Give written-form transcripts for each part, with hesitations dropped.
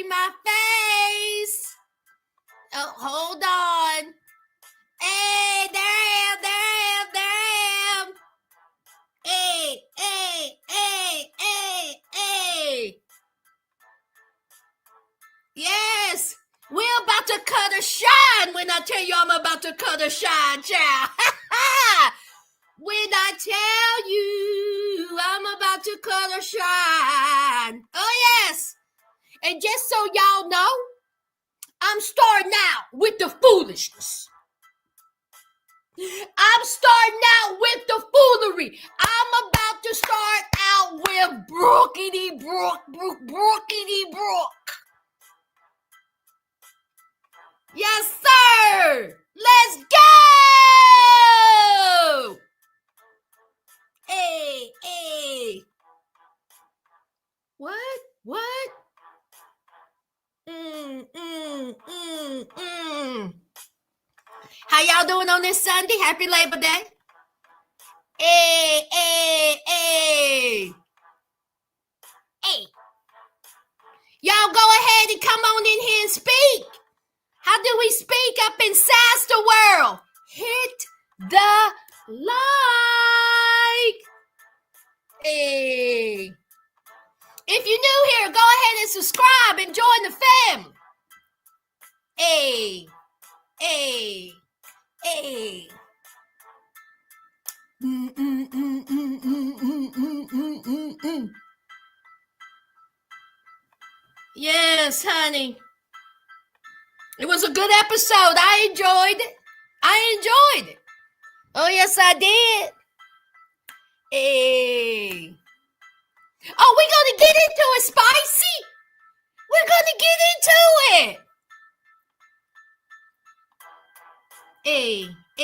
see my face. Oh, hold on. Hey, there I am. Hey. Yes, we're about to cut a shine when I tell you I'm about to cut a shine, child. When I tell you I'm about to cut a shine. Oh, yes. And just so y'all know, I'm starting out with the foolishness. I'm starting out with the foolery. I'm about to start out with Brookity Brook. Yes, sir. Let's go. Hey. What? How y'all doing on this Sunday? Happy Labor Day. Hey. Y'all go ahead and come on in here and speak. How do we speak up in the world? Hit the like. Hey. If you're new here, go ahead and subscribe and join the family. Hey. Yes, honey. It was a good episode. I enjoyed it. Oh, yes, I did. Hey. Oh, we're going to get into it, Spicy. We're going to get into it. Hey.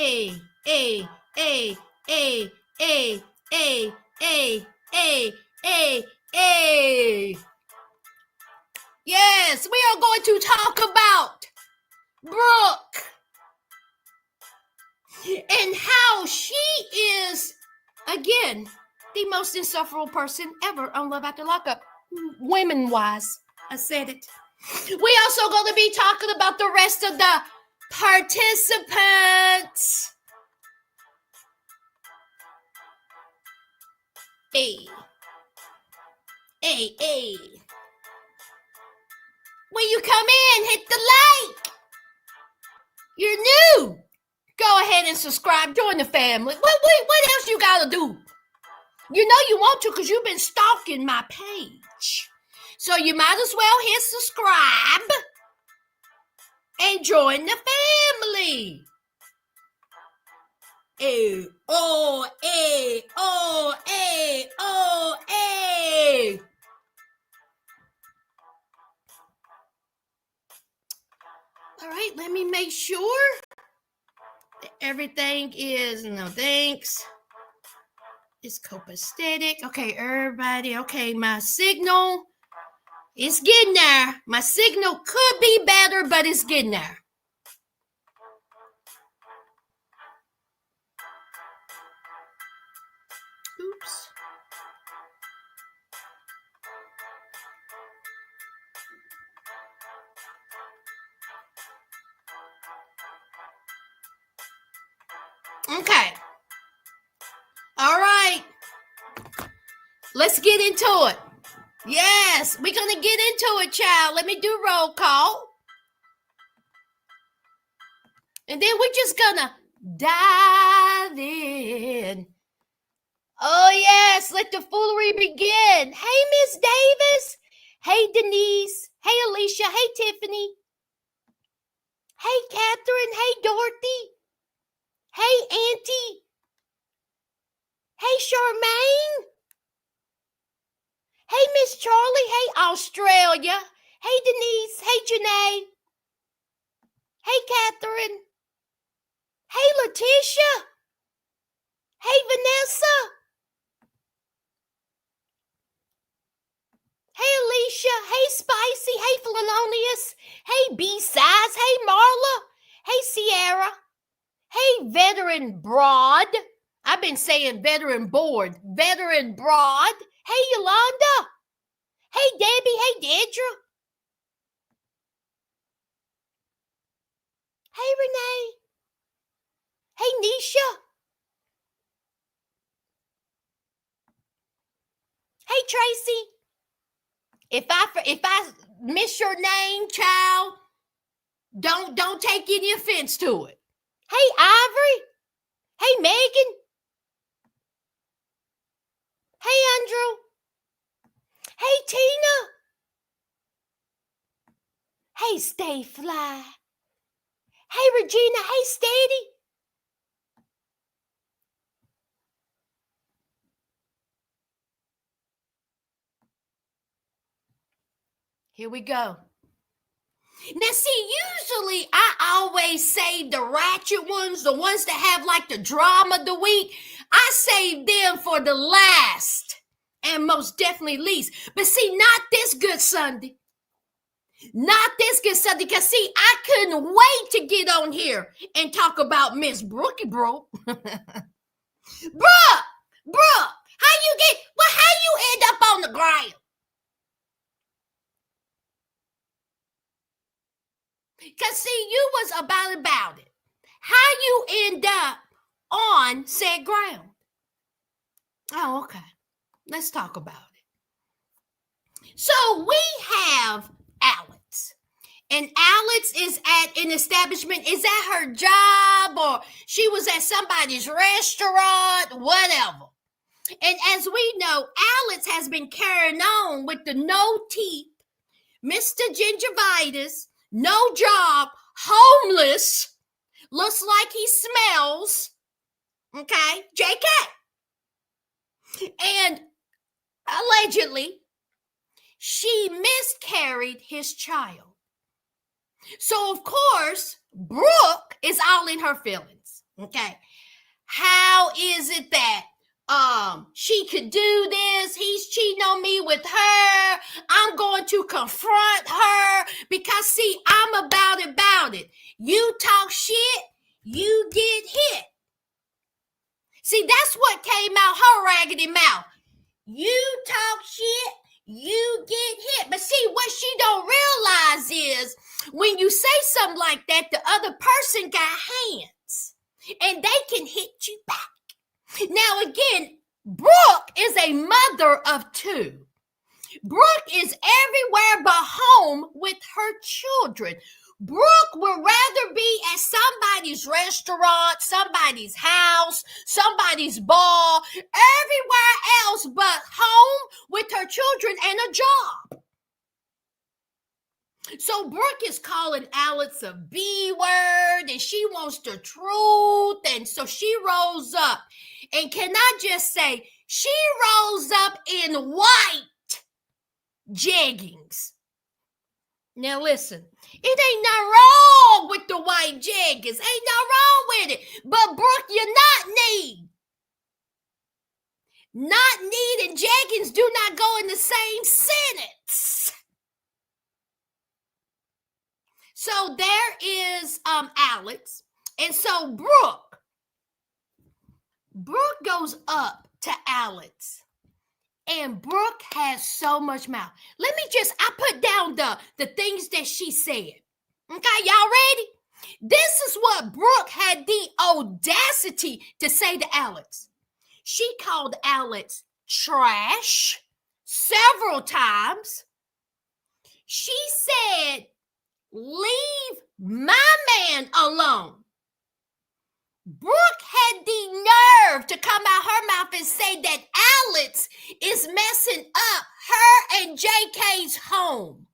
Yes, we are going to talk about Brooke and how she is, again, the most insufferable person ever on Love After Lockup, women-wise. I said it. We also going to be talking about the rest of the participants. Hey. When you come in, hit the like. You're new. Go ahead and subscribe. Join the family. What else you got to do? You know you want to because you've been stalking my page. So you might as well hit subscribe and join the family. Hey. All right, let me make sure that everything is, no thanks. It's copacetic. Okay, everybody. Okay, my signal is getting there. My signal could be better, but it's getting there. Oops. Okay. All right. Let's get into it. Yes, we're going to get into it, child. Let me do roll call. And then we're just going to dive in. Oh, yes, let the foolery begin. Hey, Miss Davis. Hey, Denise. Hey, Alicia. Hey, Tiffany. Hey, Catherine. Hey, Dorothy. Hey, Auntie. Hey, Charmaine. Hey, Miss Charlie. Hey, Australia. Hey, Denise. Hey, Janae. Hey, Catherine. Hey, Leticia. Hey, Vanessa. Hey, Alicia. Hey, Spicy. Hey, Felonious. Hey, B-Size. Hey, Marla. Hey, Sierra. Hey, Veteran Broad. I've been saying veteran board. Veteran Broad. Hey, Yolanda. Hey, Debbie. Hey, Deidre. Renee. Hey, Nisha. Hey, Tracy. If I miss your name, child, don't take any offense to it. Hey, Ivory. Hey, Megan. Hey, Andrew. Hey, Tina. Hey, Stay Fly. Hey, Regina. Hey, Steady. Here we go. Now, see, usually I always save the ratchet ones, the ones that have like the drama of the week. I save them for the last and most definitely least. But see, not this good Sunday. Not this good Sunday. Because see, I couldn't wait to get on here and talk about Miss Brookie Bro. Brooke, how you end up on the ground? Because see, you was about it. How you end up on said ground? Oh, okay. Let's talk about it. So we have Alex. And Alex is at an establishment. Is that her job or she was at somebody's restaurant? Whatever. And as we know, Alex has been carrying on with the no teeth, Mr. Gingivitis, no job, homeless, looks like he smells. Okay, JK. And allegedly, she miscarried his child. So, of course, Brooke is all in her feelings. Okay, how is it that she could do this? He's cheating on me with her. I'm going to confront her because see, I'm about it. You talk shit, you get hit. See, that's what came out her raggedy mouth. You talk shit, you get hit. But see, what she don't realize is when you say something like that, the other person got hands and they can hit you back. Now, again, Brooke is a mother of two. Brooke is everywhere but home with her children. Brooke would rather be at somebody's restaurant, somebody's house, somebody's ball, everywhere else but home with her children and a job. So Brooke is calling Alex a B word and she wants the truth. And so she rolls up. And can I just say, she rolls up in white jeggings. Now listen, it ain't nothing wrong with the white jeggings. Ain't nothing wrong with it. But Brooke, you're not need. Not need and jeggings do not go in the same sentence. So there is Alex. And so Brooke goes up to Alex. And Brooke has so much mouth. I put down the things that she said. Okay, y'all ready? This is what Brooke had the audacity to say to Alex. She called Alex trash several times. She said, leave my man alone. Brooke had the nerve to come out her mouth and say that Alex is messing up her and JK's home.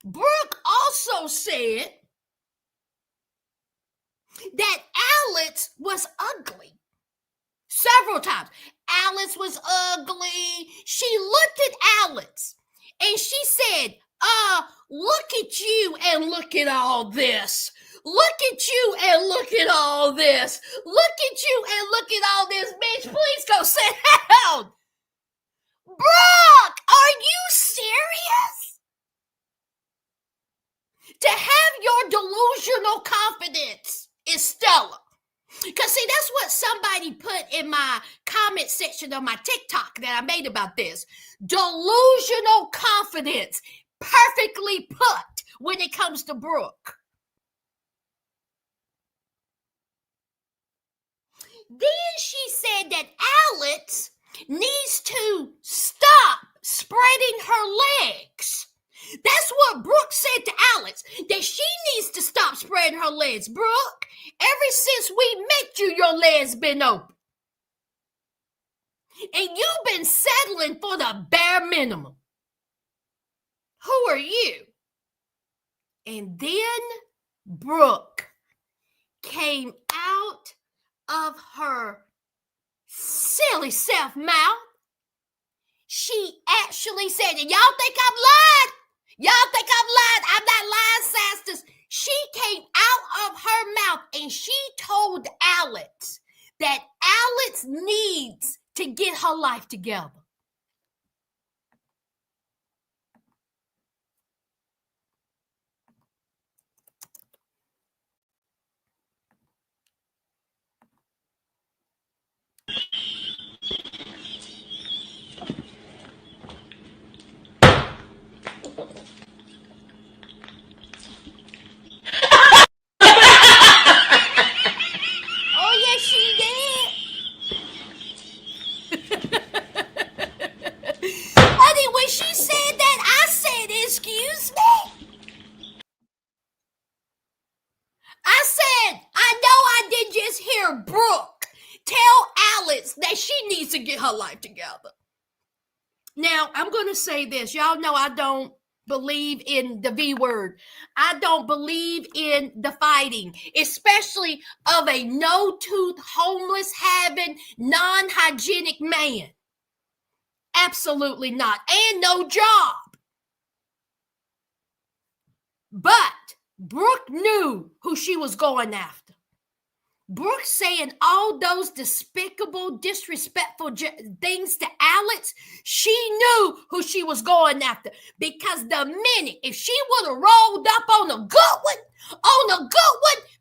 Brooke also said that Alex was ugly several times. Alex was ugly. She looked at Alex and she said, look at you and look at all this. Look at you and look at all this. Look at you and look at all this. Bitch, please go sit down. Brooke, are you serious? To have your delusional confidence is stellar. Because, see, that's what somebody put in my comment section of my TikTok that I made about this. Delusional confidence. Perfectly put when it comes to Brooke. Then she said that Alex needs to stop spreading her legs. That's what Brooke said to Alex, that she needs to stop spreading her legs. Brooke, ever since we met you, your legs been open. And you've been settling for the bare minimum. Who are you? And then Brooke came out of her silly self-mouth. She actually said, and y'all think I'm lying? Y'all think I'm lying? I'm not lying, sisters. She came out of her mouth and she told Alex that Alex needs to get her life together. Oh, yes, she did. Honey, when she said that, I said, excuse me? I said, I know I did just hear Brooke tell Alex that she needs to get her life together. Now, I'm going to say this. Y'all know I don't believe in the V word. I don't believe in the fighting, especially of a no-tooth, homeless, having, non-hygienic man. Absolutely not. And no job. But Brooke knew who she was going after. Brooke saying all those despicable, disrespectful things to Alex, she knew who she was going after. Because the minute, if she would have rolled up on a good one,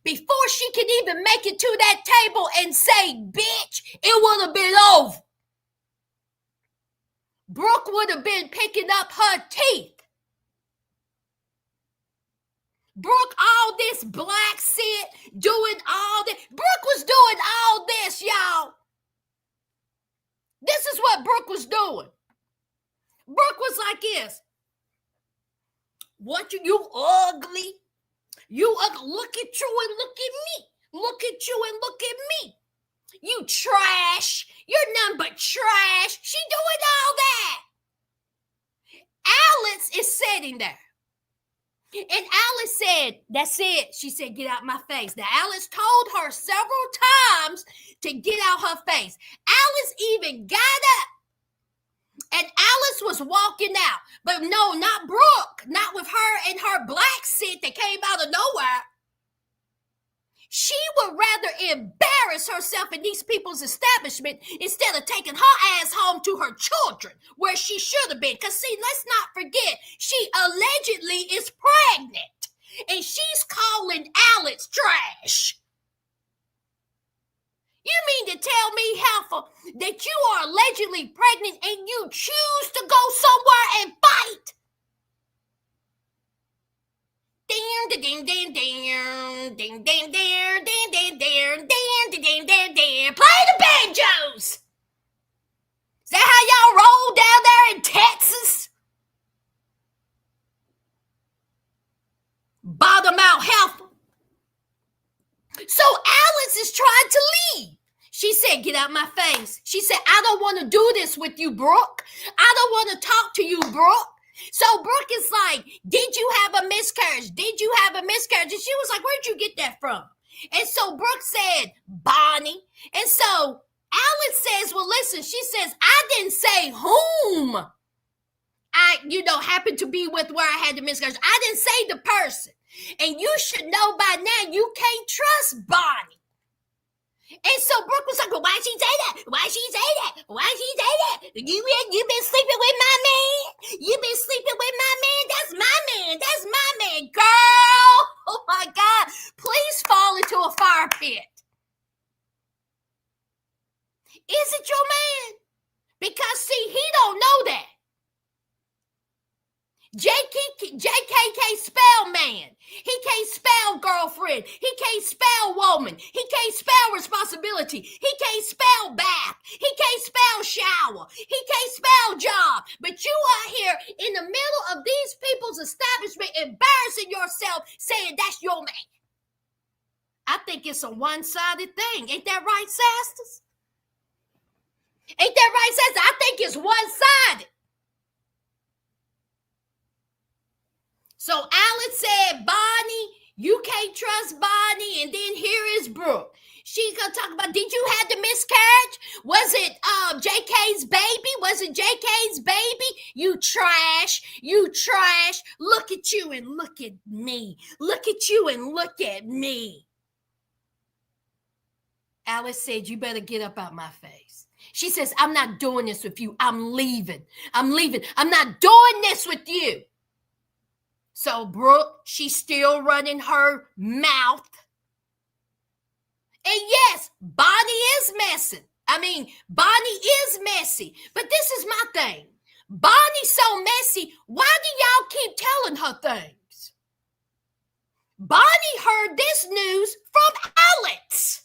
before she could even make it to that table and say, bitch, it would have been over. Brooke would have been picking up her teeth. Brooke, all this black shit, doing all this. Brooke was doing all this, y'all. This is what Brooke was doing. Brooke was like this. What you ugly? You ugly. Look at you and look at me. Look at you and look at me. You trash. You're none but trash. She doing all that. Alex is sitting there. And Alice said, that's it. She said, get out my face. Now, Alice told her several times to get out her face. Alice even got up. And Alice was walking out. But no, not Brooke. Not with her and her black shit that came out of nowhere. She would rather embarrass herself in these people's establishment instead of taking her ass home to her children, where she should have been. Because, see, let's not forget, she allegedly is pregnant. And she's calling Alex trash. You mean to tell me, Heifer, that you are allegedly pregnant and you choose to go somewhere and fight? Ding ding ding ding ding ding ding ding ding ding ding ding ding. Play the banjos. Is that how y'all roll down there in Texas? Bottom out heifer. So Alice is trying to leave. She said, get out my face. She said, I don't want to do this with you, Brooke. I don't want to talk to you, Brooke. So Brooke is like, did you have a miscarriage? Did you have a miscarriage? And she was like, where'd you get that from? And so Brooke said, Bonnie. And so Alice says, well, listen, she says, I didn't say whom I, happened to be with where I had the miscarriage. I didn't say the person. And you should know by now, you can't trust Bonnie. And so Brooke was like, well, why she say that? Why she say that? Why she say that? You been sleeping with my man? You been sleeping with my man? That's my man. That's my man. Girl, oh my God. Please fall into a fire pit. Is it your man? Because see, he don't know that. JK can't spell man. He can't spell girlfriend. He can't spell woman. He can't spell responsibility. He can't spell bath. He can't spell shower. He can't spell job. But you are here in the middle of these people's establishment embarrassing yourself saying that's your man. I think it's a one-sided thing. Ain't that right, Sasters? Ain't that right, Sasters? I think it's one-sided. So Alex said, Bonnie, you can't trust Bonnie. And then here is Brooke. She's going to talk about, did you have the miscarriage? Was it JK's baby? Was it JK's baby? You trash. You trash. Look at you and look at me. Look at you and look at me. Alice said, you better get up out my face. She says, I'm not doing this with you. I'm leaving. I'm leaving. I'm not doing this with you. So Brooke, she's still running her mouth. And yes, Bonnie is messy. Bonnie is messy. But this is my thing. Bonnie's so messy. Why do y'all keep telling her things? Bonnie heard this news from Alex.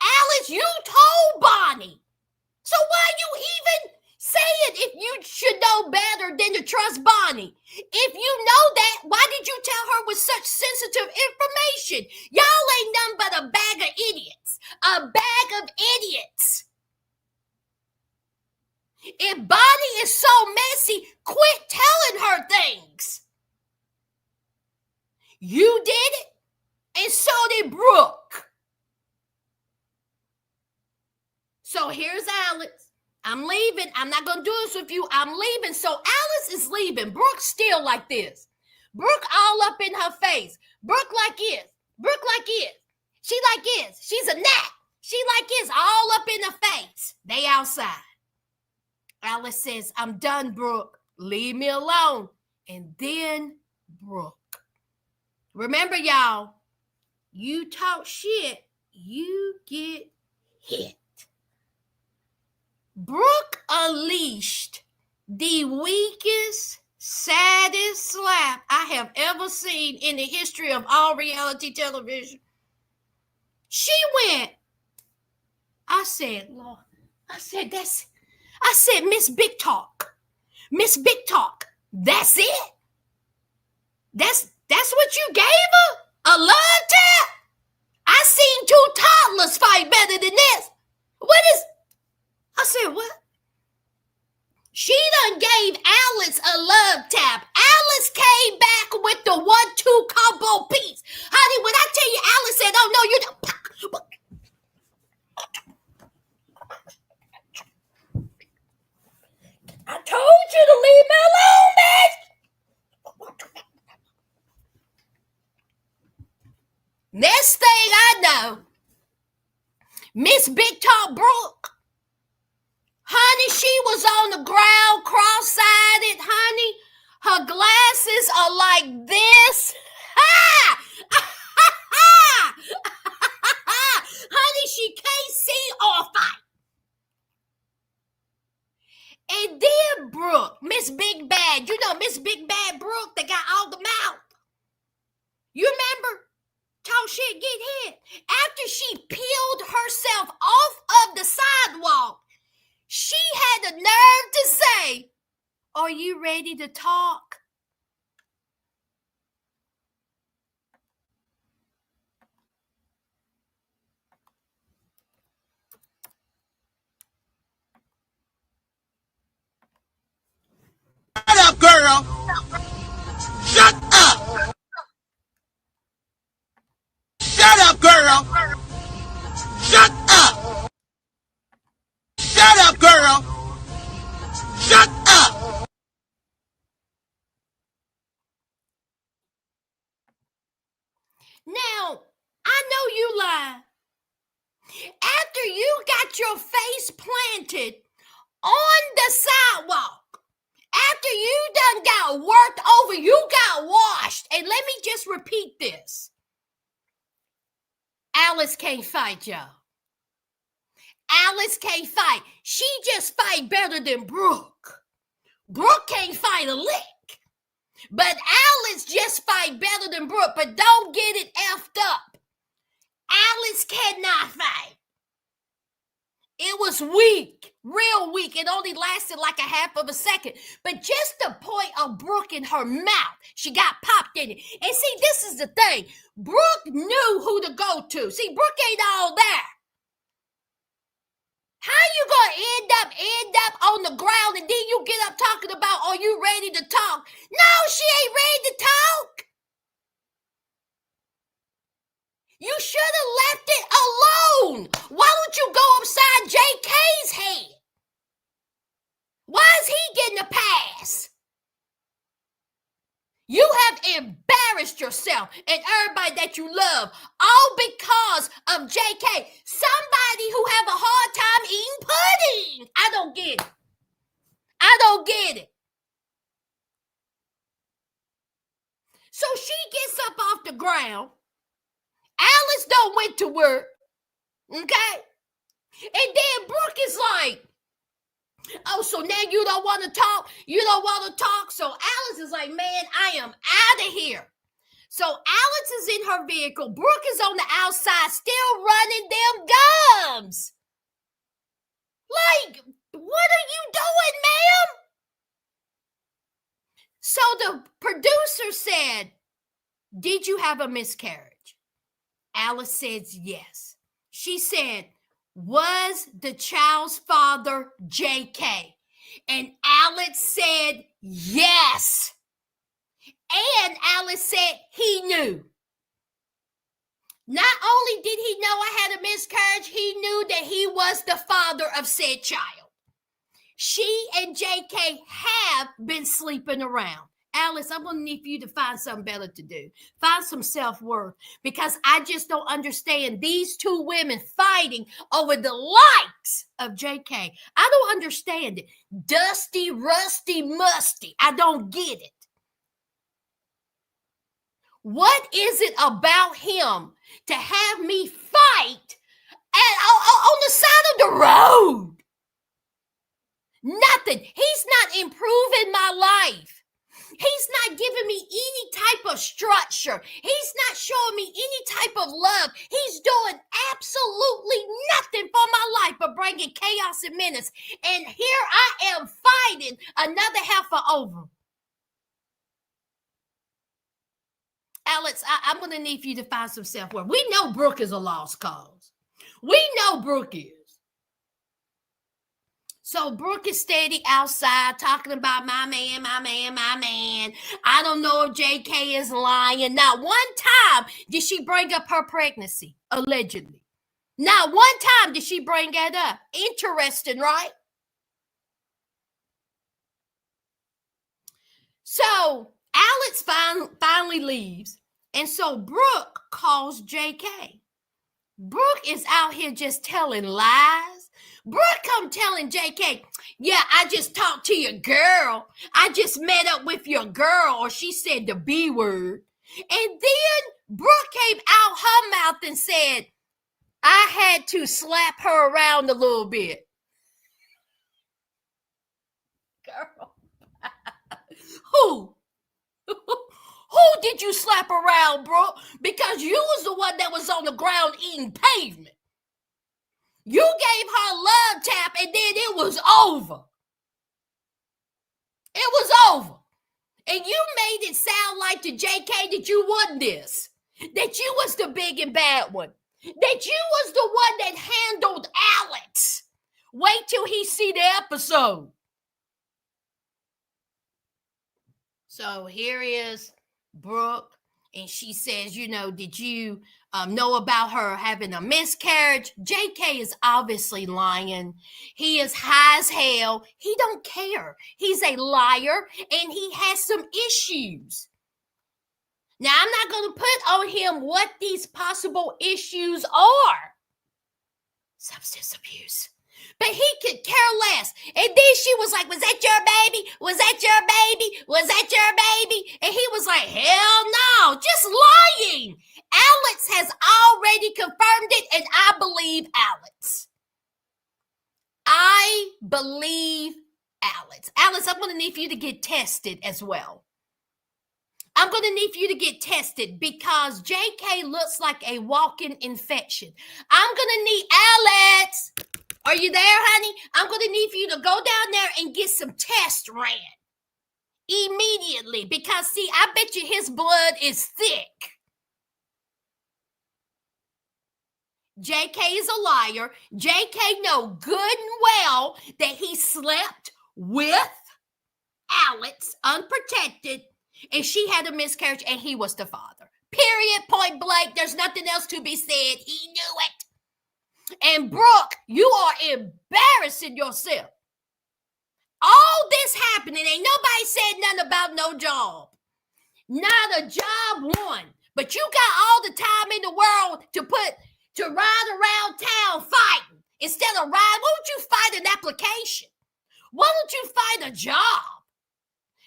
Alex, you told Bonnie. So why you even saying if you should know better than to trust Bonnie? If you know that, why did you tell her with such sensitive information? Y'all ain't nothing but a bag of idiots. A bag of idiots. If Bonnie is so messy, quit telling her things. You did it, and so did Brooke. So here's Alex. I'm leaving. I'm not going to do this with you. I'm leaving. So Alice is leaving. Brooke's still like this. Brooke all up in her face. Brooke like this. Brooke like this. She like this. She's a gnat. She like this. All up in her face. They outside. Alice says, I'm done, Brooke. Leave me alone. And then Brooke. Remember, y'all, you talk shit, you get hit. Brooke unleashed the weakest, saddest slap I have ever seen in the history of all reality television. She went, I said, Lord, I said, Miss Big Talk. Miss Big Talk. That's it? That's what you gave her? A love tap? I seen two toddlers fight better than this. I said, what? She done gave Alice a love tap. Alice came back with the 1-2 combo piece. Honey, when I tell you Alice said, oh no, you don't. I told you to leave me alone, bitch. Next thing I know, Miss Big Talk Brooke, honey, she was on the ground, cross-sided, honey. Her glasses are like this. Ha! Honey, she can't see or fight. And then Brooke, Miss Big Bad, you know Miss Big Bad Brooke that got all the mouth. You remember? Talk shit, get hit. After she peeled herself off of the sidewalk, she had the nerve to say, are you ready to talk? Shut up, girl. Shut up. Shut up, girl. Shut up. Shut up, girl. Shut up. Now, I know you lie. after you got your face planted on the sidewalk, after you done got worked over, you got washed. And let me just repeat this. Alice can't fight, y'all. Alice can't fight. She just fight better than Brooke. Brooke can't fight a lick. But Alice just fight better than Brooke. But don't get it effed up. Alice cannot fight. It was weak, real weak. It only lasted like a half of a second. But just the point of Brooke in her mouth, she got popped in it. And see, this is the thing. Brooke knew who to go to. See, Brooke ain't all there. How you gonna end up on the ground and then you get up talking about, are you ready to talk? No, she ain't ready to talk. You should have left it alone. Why don't you go upside JK's head? Why is he getting a pass? You have embarrassed yourself and everybody that you love, all because of JK. Somebody who have a hard time eating pudding. I don't get it. I don't get it. So she gets up off the ground. Alice don't went to work. Okay? And then Brooke is like, oh, so now you don't want to talk? You don't want to talk? So Alice is like, man, I am out of here. So Alice is in her vehicle. Brooke is on the outside still running them gums. Like, what are you doing, ma'am? So the producer said, did you have a miscarriage? Alice says yes. She said, was the child's father JK? And Alex said yes. And Alice said he knew. Not only did he know I had a miscarriage, he knew that he was the father of said child. She and JK have been sleeping around. Alice, I'm going to need for you to find something better to do. Find some self-worth, because I just don't understand these two women fighting over the likes of JK. I don't understand it. Dusty, rusty, musty. I don't get it. What is it about him to have me fight on the side of the road? Nothing. He's not improving my life. He's not giving me any type of structure. He's not showing me any type of love. He's doing absolutely nothing for my life but bringing chaos and menace. And here I am fighting another heifer over. Alex, I'm going to need for you to find some self-worth. We know Brooke is a lost cause. We know Brooke is. So Brooke is steady outside talking about my man, my man, my man. I don't know if JK is lying. Not one time did she bring up her pregnancy, allegedly. Not one time did she bring that up. Interesting, right? So Alex finally leaves. And so Brooke calls JK. Brooke is out here just telling lies. Brooke come telling JK, yeah, I just talked to your girl. I just met up with your girl, or she said the B word. And then Brooke came out her mouth and said, I had to slap her around a little bit. Girl. Who? Who did you slap around, Brooke? Because you was the one that was on the ground eating pavement. You gave her a love tap and then it was over. It was over. And you made it sound like to JK that you won this. That you was the big and bad one. That you was the one that handled Alex. Wait till he see the episode. So here is Brooke. And she says, you know, did you know about her having a miscarriage? JK is obviously lying. He is high as hell. He don't care. He's a liar and he has some issues. Now, I'm not going to put on him what these possible issues are. substance abuse. But he could care less. And then she was like, was that your baby? Was that your baby? Was that your baby? And he was like, hell no, just lying. Alex has already confirmed it, and I believe Alex. I believe Alex. Alex, I'm going to need for you to get tested as well. I'm going to need for you to get tested because JK looks like a walking infection. I'm going to need Alex. Are you there, honey? I'm going to need for you to go down there and get some tests ran immediately because, see, I bet you his blood is thick. JK is a liar. JK know good and well that he slept with Alex unprotected and she had a miscarriage and he was the father. Period, point blank. There's nothing else to be said. He knew it. And Brooke, you are embarrassing yourself. All this happening, ain't nobody said nothing about no job. Not a job one. But you got all the time in the world to ride around town fighting. Instead of ride, why don't you fight an application? Why don't you fight a job?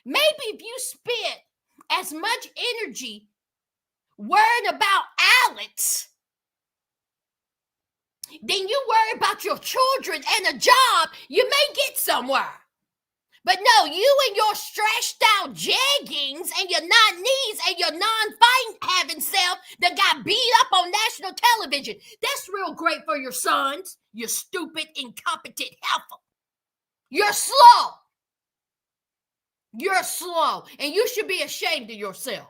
Maybe if you spent as much energy worrying about Alex, then you worry about your children and a job, you may get somewhere. But no, you and your stretched out jeggings and your non-knees and your non-fighting having self that got beat up on national television. That's real great for your sons, you stupid, incompetent heifer. You're slow. You're slow. And you should be ashamed of yourself.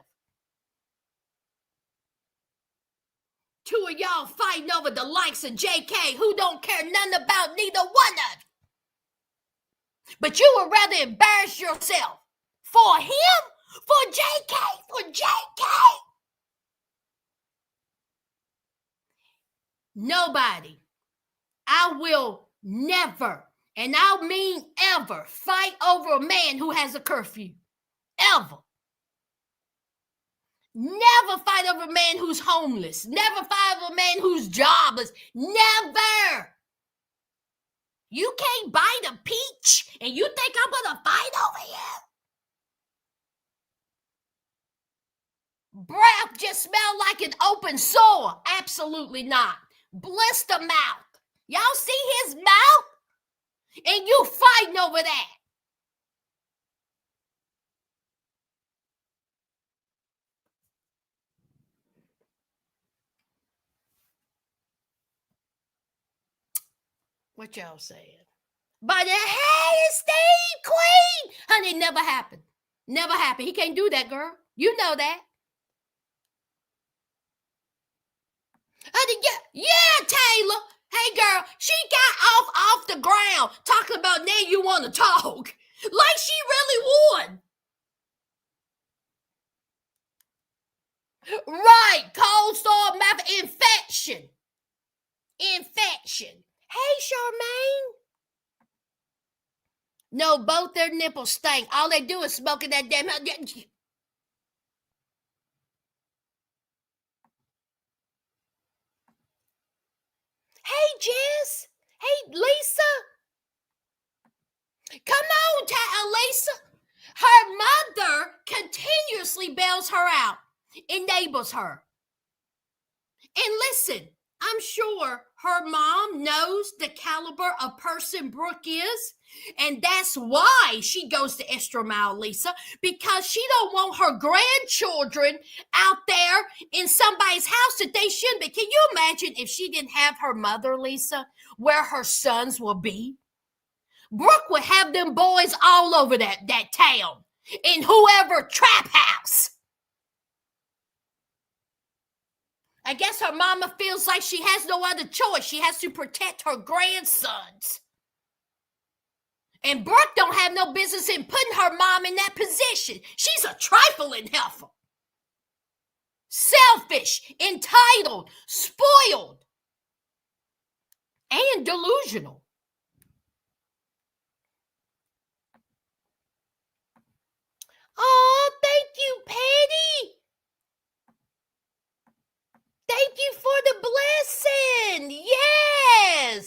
Two of y'all fighting over the likes of JK who don't care nothing about neither one of you. But you would rather embarrass yourself for him, for JK. Nobody. I will never, and I mean ever, fight over a man who has a curfew. Ever. Never fight over a man who's homeless. Never fight over a man who's jobless. Never. You can't bite a peach and you think I'm going to fight over you? Breath just smelled like an open sore. Absolutely not. Blister mouth. Y'all see his mouth? And you fighting over that. What y'all saying? But hey, Steve Queen. Honey, it never happened. Never happened. He can't do that, girl. You know that. Honey, yeah, Taylor. Hey, girl, she got off the ground talking about now you want to talk. Like she really won. Right. Cold sore mouth infection. Hey, Charmaine. No, both their nipples stink. All they do is smoking that damn. Hey, Jess. Hey, Lisa. Come on, Lisa. Her mother continuously bails her out, enables her. And listen, I'm sure her mom knows the caliber of person Brooke is, and that's why she goes the extra mile, Lisa, because she don't want her grandchildren out there in somebody's house that they shouldn't be. Can you imagine if she didn't have her mother, Lisa, where her sons will be? Brooke would have them boys all over that town, in whoever trap house. I guess her mama feels like she has no other choice. She has to protect her grandsons. And Brooke don't have no business in putting her mom in that position. She's a trifling heifer. Selfish, entitled, spoiled, and delusional. Oh, thank you, Patty. Thank you for the blessing. Yes.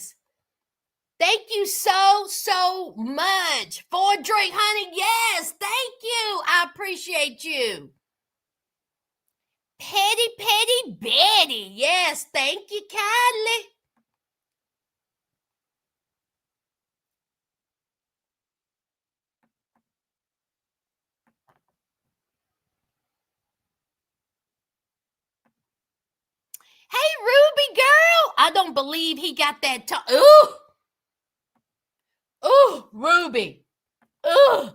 so much for a drink, honey. Yes, thank you. I appreciate you. Petty Betty. Yes, thank you kindly. Hey, Ruby girl. I don't believe he got that. Ooh, Ruby. Ooh.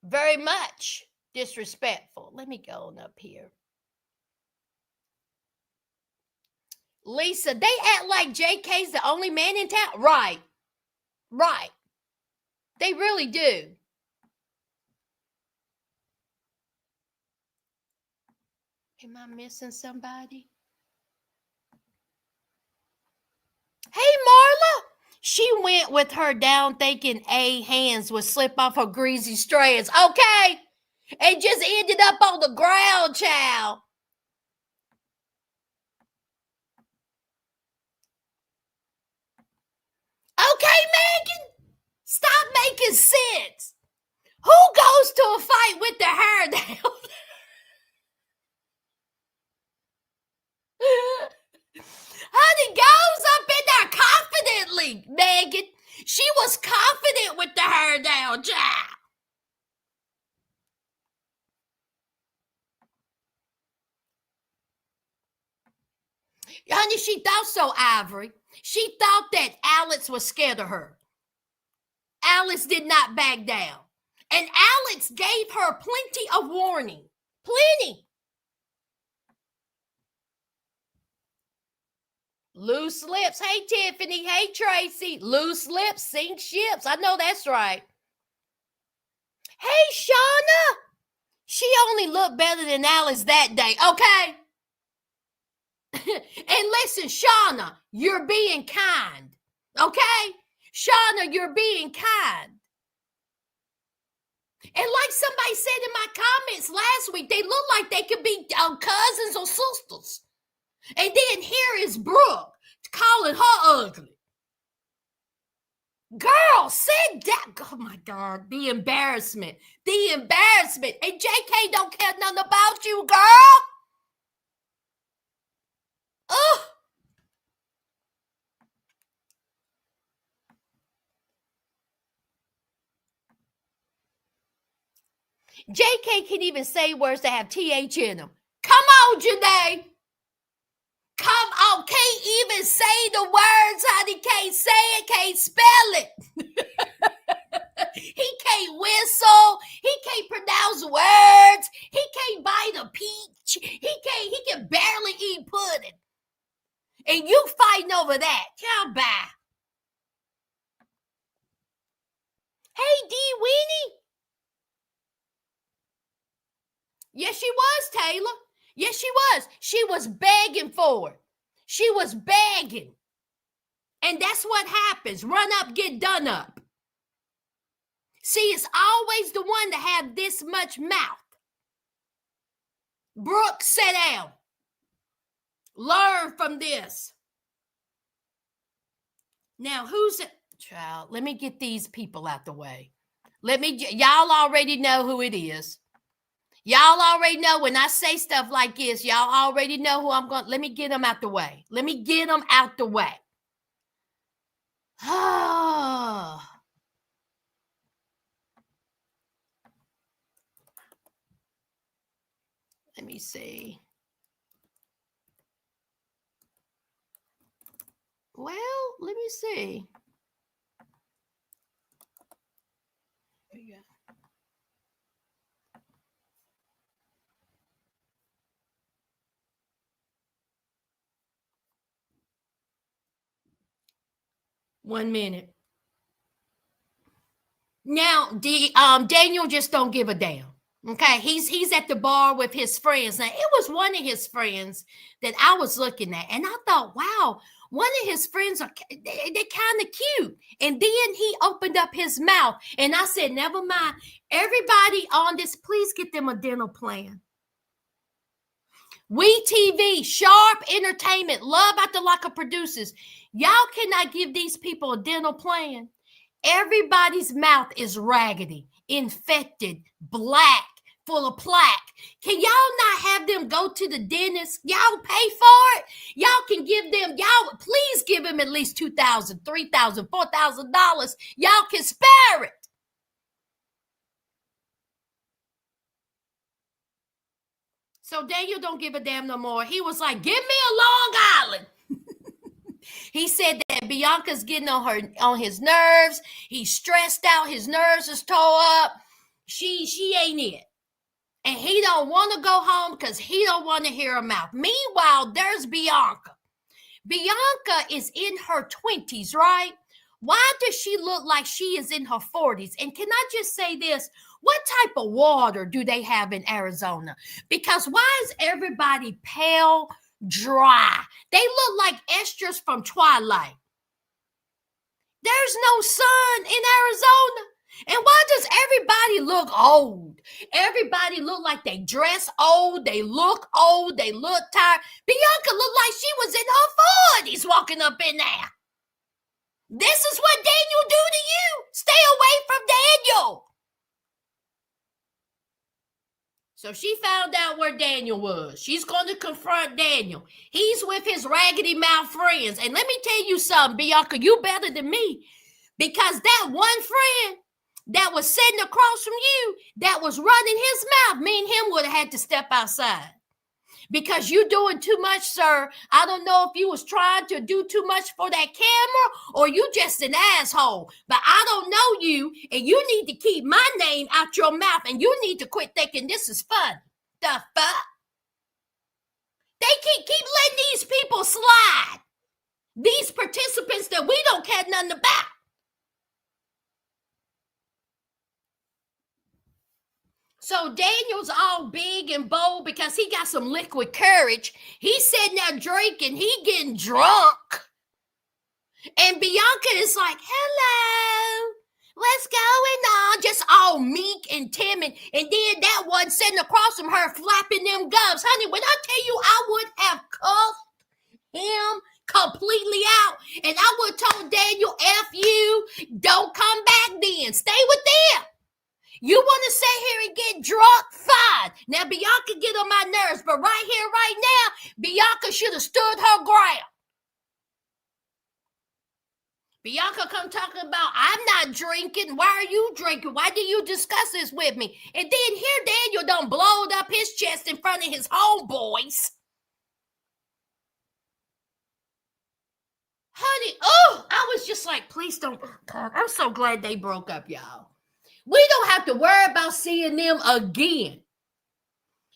Very much disrespectful. Let me go on up here. Lisa, they act like JK's the only man in town. Right. They really do. Am I missing somebody? Hey, Marla. She went with her down thinking A hands would slip off her greasy strands. Okay. And just ended up on the ground, child. Okay, Megan. Stop making sense. Who goes to a fight with their hair down? Honey goes up in there confidently, Megan. She was confident with the hair down, child. Honey, she thought so, Ivory. She thought that Alex was scared of her. Alex did not back down. And Alex gave her plenty of warning. Plenty. Loose lips. Hey, Tiffany. Hey, Tracy. Loose lips sink ships. I know that's right. Hey, Shauna. She only looked better than Alex that day. Okay. And listen, Shauna, you're being kind. Okay? Shauna, you're being kind. And like somebody said in my comments last week, they look like they could be cousins or sisters. And then here is Brooke calling her ugly. Girl, sit down. Oh my God, the embarrassment. The embarrassment. And JK don't care nothing about you, girl. Ugh. JK can even say words that have TH in them. Come on, Janae. Come on. Can't even say the words, honey. Can't say it. Can't spell it. He can't whistle. He can't pronounce words. He can't bite a peach. He can barely eat pudding. And you fighting over that. Come by. Hey, D Weenie. Yes, she was, Taylor. Yes, she was. She was begging for it. She was begging. And that's what happens. Run up, get done up. See, it's always the one that have this much mouth. Brooke, sit down. Learn from this. Now, who's it? Child, let me get these people out the way. Y'all already know who it is. Y'all already know when I say stuff like this, y'all already know who I'm going. Let me get them out the way. Let me get them out the way. Let me see. Well, let me see. Here you go. One minute. Now, Daniel just don't give a damn. Okay, he's at the bar with his friends. Now, it was one of his friends that I was looking at, and I thought, wow, one of his friends they're kind of cute. And then he opened up his mouth, and I said, never mind. Everybody on this, please get them a dental plan. We TV, Sharp Entertainment, Love After Lockup producers. Y'all cannot give these people a dental plan. Everybody's mouth is raggedy, infected, black, full of plaque. Can y'all not have them go to the dentist? Y'all pay for it. Y'all can give them, y'all please give them at least $2,000, $3,000, $4,000. Y'all can spare it. So Daniel don't give a damn no more. He was like, give me a Long Island. He said that Bianca's getting on his nerves. He's stressed out. His nerves is tore up. She ain't it. And he don't want to go home because he don't want to hear her mouth. Meanwhile, there's Bianca. Bianca is in her 20s, right? Why does she look like she is in her 40s? And can I just say this? What type of water do they have in Arizona? Because why is everybody pale, dry? They look like esters from Twilight. There's no sun in Arizona. And why does everybody look old? Everybody look like they dress old, they look tired. Bianca looked like she was in her 40s walking up in there. This is what Daniel do to you. Stay away from Daniel. So she found out where Daniel was. She's going to confront Daniel. He's with his raggedy mouth friends. And let me tell you something, Bianca, you better than me. Because that one friend that was sitting across from you, that was running his mouth, me and him would have had to step outside. Because you doing too much, sir. I don't know if you was trying to do too much for that camera or you just an asshole. But I don't know you, and you need to keep my name out your mouth, and you need to quit thinking this is fun. The fuck? They keep letting these people slide. These participants that we don't care nothing about. So Daniel's all big and bold because he got some liquid courage. He's sitting there drinking. He getting drunk. And Bianca is like, hello, what's going on? Just all meek and timid. And then that one sitting across from her flapping them gums. Honey, when I tell you I would have cuffed him completely out. And I would have told Daniel, F you, don't come back then. Stay with them. You want to sit here and get drunk? Fine. Now, Bianca get on my nerves, but right here, right now, Bianca should have stood her ground. Bianca come talking about, I'm not drinking. Why are you drinking? Why do you discuss this with me? And then here Daniel done blowed up his chest in front of his homeboys. Honey, I was just like, please don't. God, I'm so glad they broke up, y'all. We don't have to worry about seeing them again.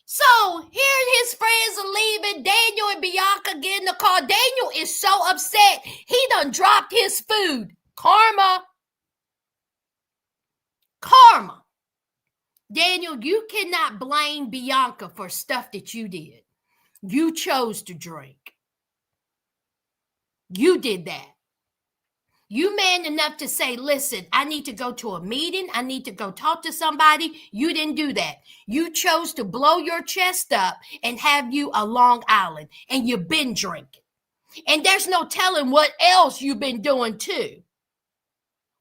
So here his friends are leaving. Daniel and Bianca get in the car. Daniel is so upset. He done dropped his food. Karma. Daniel, you cannot blame Bianca for stuff that you did. You chose to drink. You did that. You man enough to say, listen, I need to go to a meeting. I need to go talk to somebody. You didn't do that. You chose to blow your chest up and have you a Long Island, and you've been drinking. And there's no telling what else you've been doing too.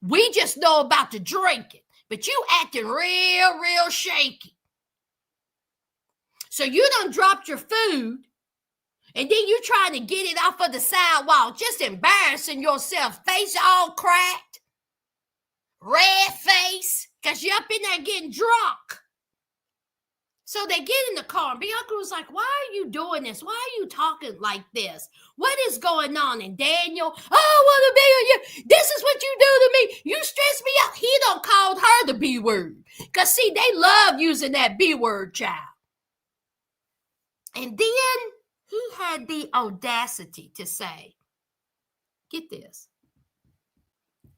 We just know about the drinking, but you acting real shaky. So you done dropped your food. And then you trying to get it off of the sidewalk, just embarrassing yourself. Face all cracked, red face, because you're up in there getting drunk. So they get in the car, and Bianca was like, why are you doing this? Why are you talking like this? What is going on? And Daniel, I want to be with you. This is what you do to me. You stress me out. He done called her the B word. Because, see, they love using that B word, child. And then he had the audacity to say, get this,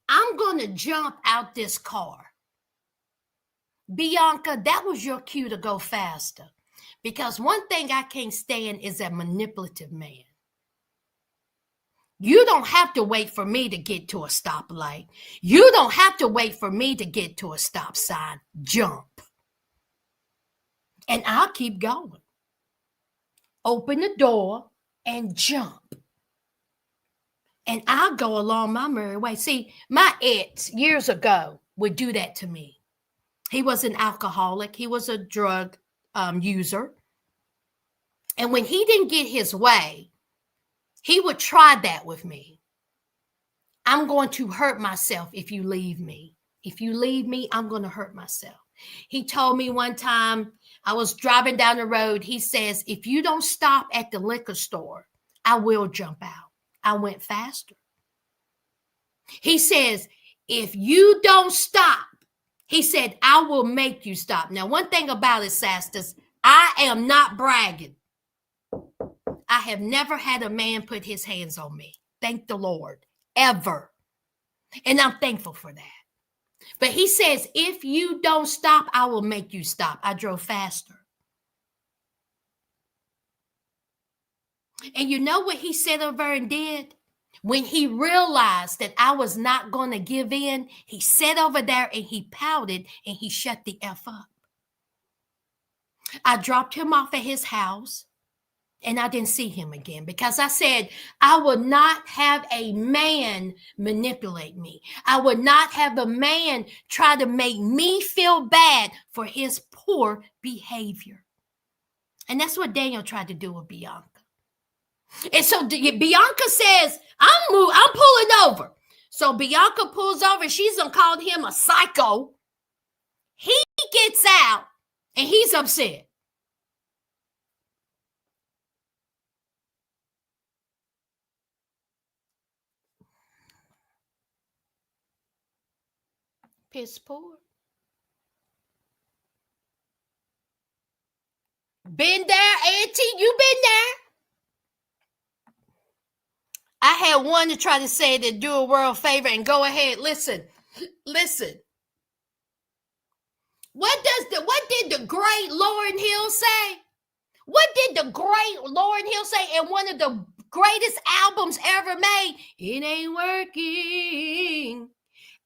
I'm going to jump out this car. Bianca, that was your cue to go faster. Because one thing I can't stand is a manipulative man. You don't have to wait for me to get to a stoplight. You don't have to wait for me to get to a stop sign. Jump. And I'll keep going. Open the door and jump. and I'll go along my merry way. See, my ex years ago would do that to me. He was an alcoholic. He was a drug user. And when he didn't get his way, he would try that with me. I'm going to hurt myself if you leave me. If you leave me, I'm going to hurt myself. He told me one time, I was driving down the road. He says, if you don't stop at the liquor store, I will jump out. I went faster. He says, if you don't stop, he said, I will make you stop. Now, one thing about it, Sastas, I am not bragging. I have never had a man put his hands on me. Thank the Lord. Ever. And I'm thankful for that. But he says, if you don't stop, I will make you stop. I drove faster. And you know what he said over and did? When he realized that I was not going to give in, he sat over there and he pouted and he shut the F up. I dropped him off at his house and I didn't see him again because I said, I would not have a man manipulate me. I would not have a man try to make me feel bad for his poor behavior. And that's what Daniel tried to do with Bianca. And so Bianca says, I'm pulling over. So Bianca pulls over. She's done called him a psycho. He gets out and he's upset. Piss poor. Been there, Auntie. You been there. I had one to try to say to do a world favor and go ahead. Listen. What did the great Lauryn Hill say? What did the great Lauryn Hill say in one of the greatest albums ever made? It ain't working.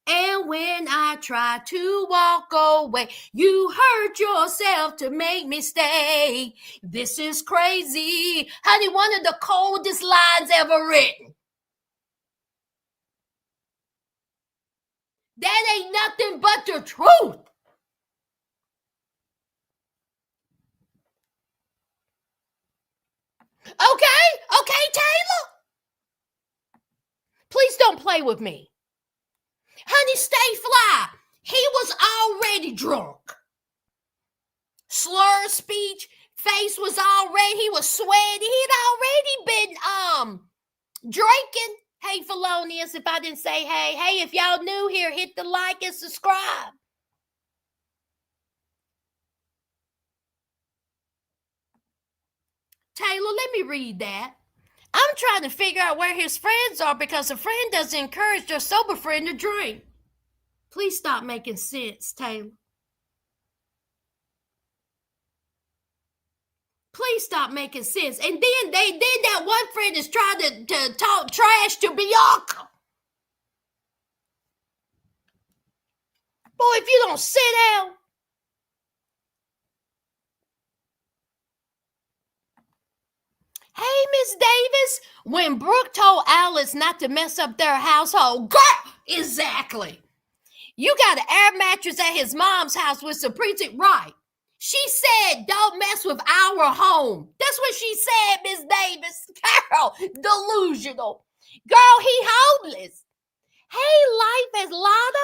And when I try to walk away, you hurt yourself to make me stay. This is crazy. Honey, one of the coldest lines ever written. That ain't nothing but the truth. Okay, Taylor. Please don't play with me. Honey, stay fly. He was already drunk. Slur speech, face was already, he was sweaty. He'd already been drinking. Hey, Felonious, if I didn't say hey, if y'all new here, hit the like and subscribe. Taylor, let me read that. I'm trying to figure out where his friends are because a friend doesn't encourage their sober friend to drink. Please stop making sense, Taylor. Please stop making sense. And then that one friend is trying to talk trash to Bianca. Boy, if you don't sit down. Hey, Miss Davis, when Brooke told Alex not to mess up their household, girl, exactly. You got an air mattress at his mom's house with some precinct, right? She said, don't mess with our home. That's what she said, Miss Davis. Girl, delusional. Girl, he homeless. Hey, life is Lotta.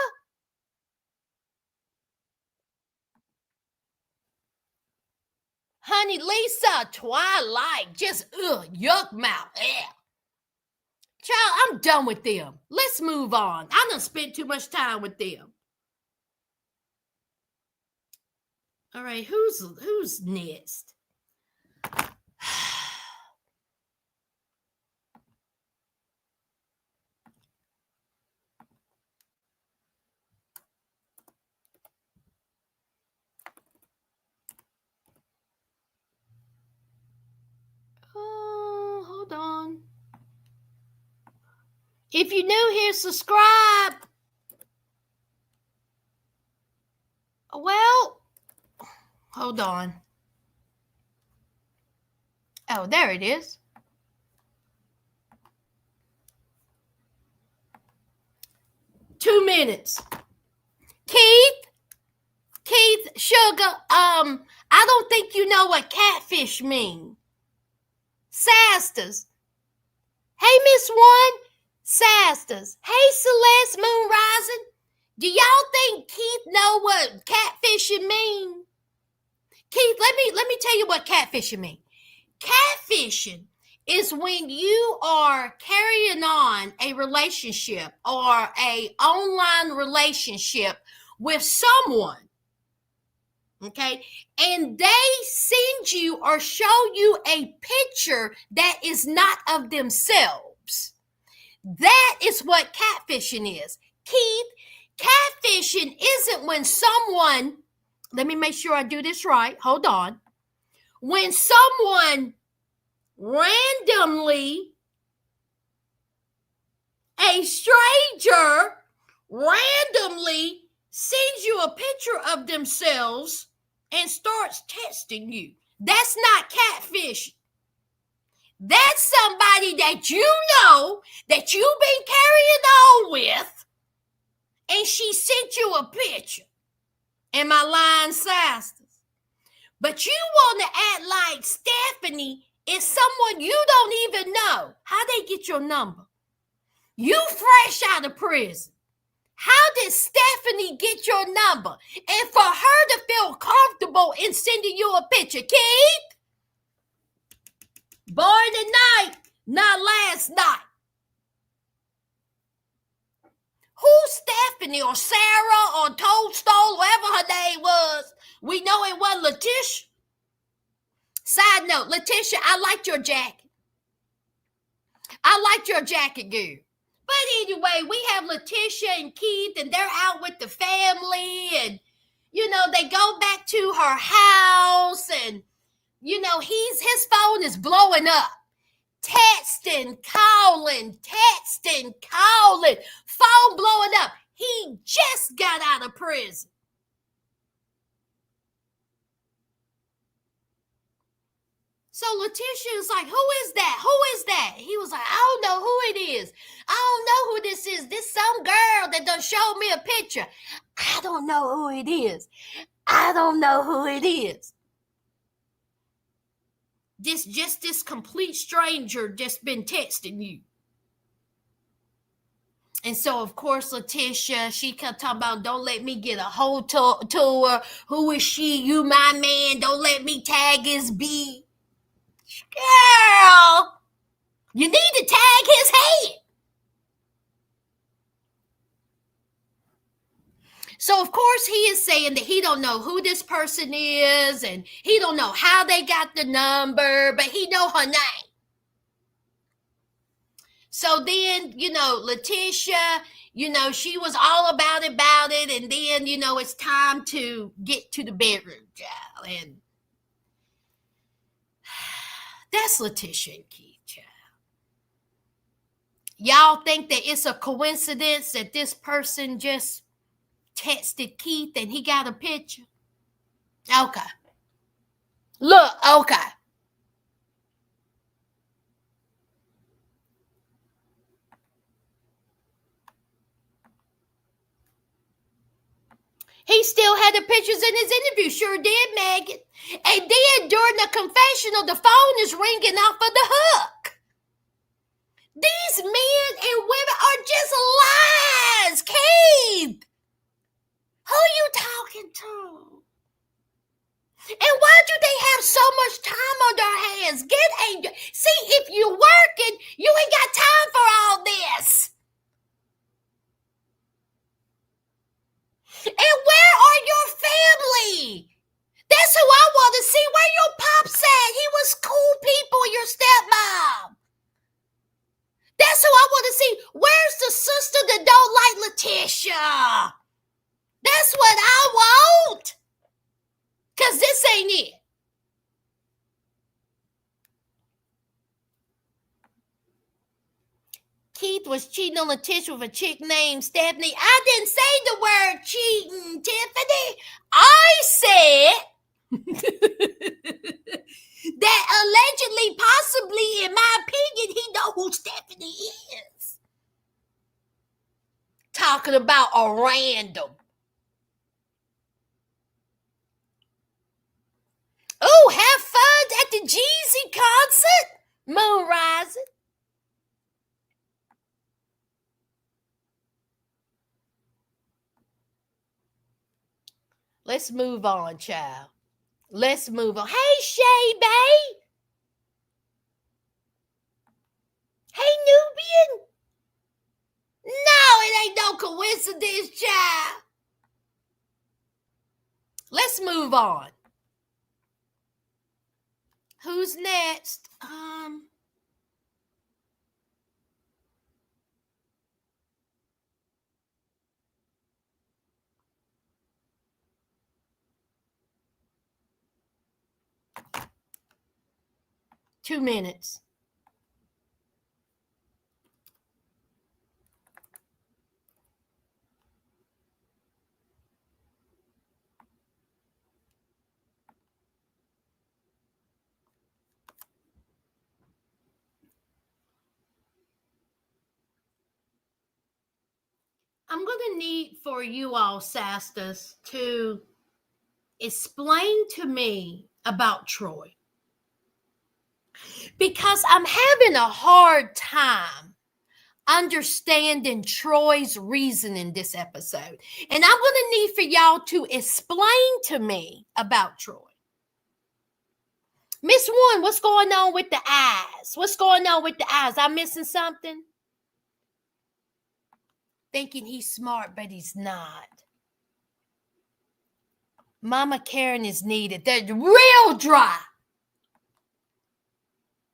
Honey, Lisa, Twilight, just yuck mouth. Ugh. Child, I'm done with them. Let's move on. I done spent too much time with them. All right, who's next? Oh, hold on. If you're new here, subscribe. Well, hold on. Oh, there it is. 2 minutes. Keith, sugar, I don't think you know what catfish mean. Sasters. Hey, Miss One. Sasters. Hey, Celeste Moon Rising. Do y'all think Keith know what catfishing mean? Keith, let me tell you what catfishing mean. Catfishing is when you are carrying on a relationship or a online relationship with someone. Okay, and they send you or show you a picture that is not of themselves. That is what catfishing is. Keith, catfishing isn't when someone, let me make sure I do this right. Hold on. When someone randomly, a stranger randomly sends you a picture of themselves and starts texting you. That's not catfish. That's somebody that you know that you've been carrying on with, and she sent you a picture. Am I lying, sisters? But you want to act like Stephanie is someone you don't even know. How they get your number? You fresh out of prison. How did Stephanie get your number? And for her to feel comfortable in sending you a picture, Keith? Born tonight, not last night. Who's Stephanie or Sarah or Toadstool, whatever her name was? We know it was Leticia. Side note, Leticia, I liked your jacket. I liked your jacket, girl. But anyway, we have Leticia and Keith, and they're out with the family, and, you know, they go back to her house, and, you know, his phone is blowing up. Texting, calling, phone blowing up. He just got out of prison. So Leticia is like, who is that? Who is that? He was like, I don't know who it is. I don't know who this is. This some girl that done showed me a picture. I don't know who it is. I don't know who it is. This complete stranger just been texting you. And so, of course, Leticia, she kept talking about, don't let me get a whole tour. Who is she? You my man. Don't let me tag his B. Girl, you need to tag his head. So, of course, he is saying that he don't know who this person is, and he don't know how they got the number, but he know her name. So then, you know, Leticia, you know, she was all about it, and then, you know, it's time to get to the bedroom, child, and that's Leticia and Keith, child. Y'all think that it's a coincidence that this person just texted Keith and he got a picture? Okay. Look, okay. He still had the pictures in his interview. Sure did, Megan. And then during the confessional, the phone is ringing off of the hook. These men and women are just lies, Keith. Who you talking to? And why do they have so much time on their hands? See, if you're working, you ain't got time for all this. And where are your family? That's who I want to see. Where your pops at? He was cool people, your stepmom. That's who I want to see. Where's the sister that don't like Leticia? That's what I want. Because this ain't it. Keith was cheating on Leticia with a chick named Stephanie. I didn't say the word cheating, Tiffany. I said that allegedly, possibly, in my opinion, he know who Stephanie is. Talk talking about a random. Oh, have fun at the Jeezy concert. Moon rising. Let's move on, child. Let's move on. Hey, Shay Bay. Hey, Nubian. No, it ain't no coincidence, child. Let's move on. Who's next? 2 minutes. I'm going to need for you all, Sastas, to explain to me about Troy. Because I'm having a hard time understanding Troy's reasoning this episode. And I'm going to need for y'all to explain to me about Troy. Miss One, what's going on with the eyes? What's going on with the eyes? I'm missing something? Thinking he's smart, but he's not. Mama Karen is needed. They're real dry.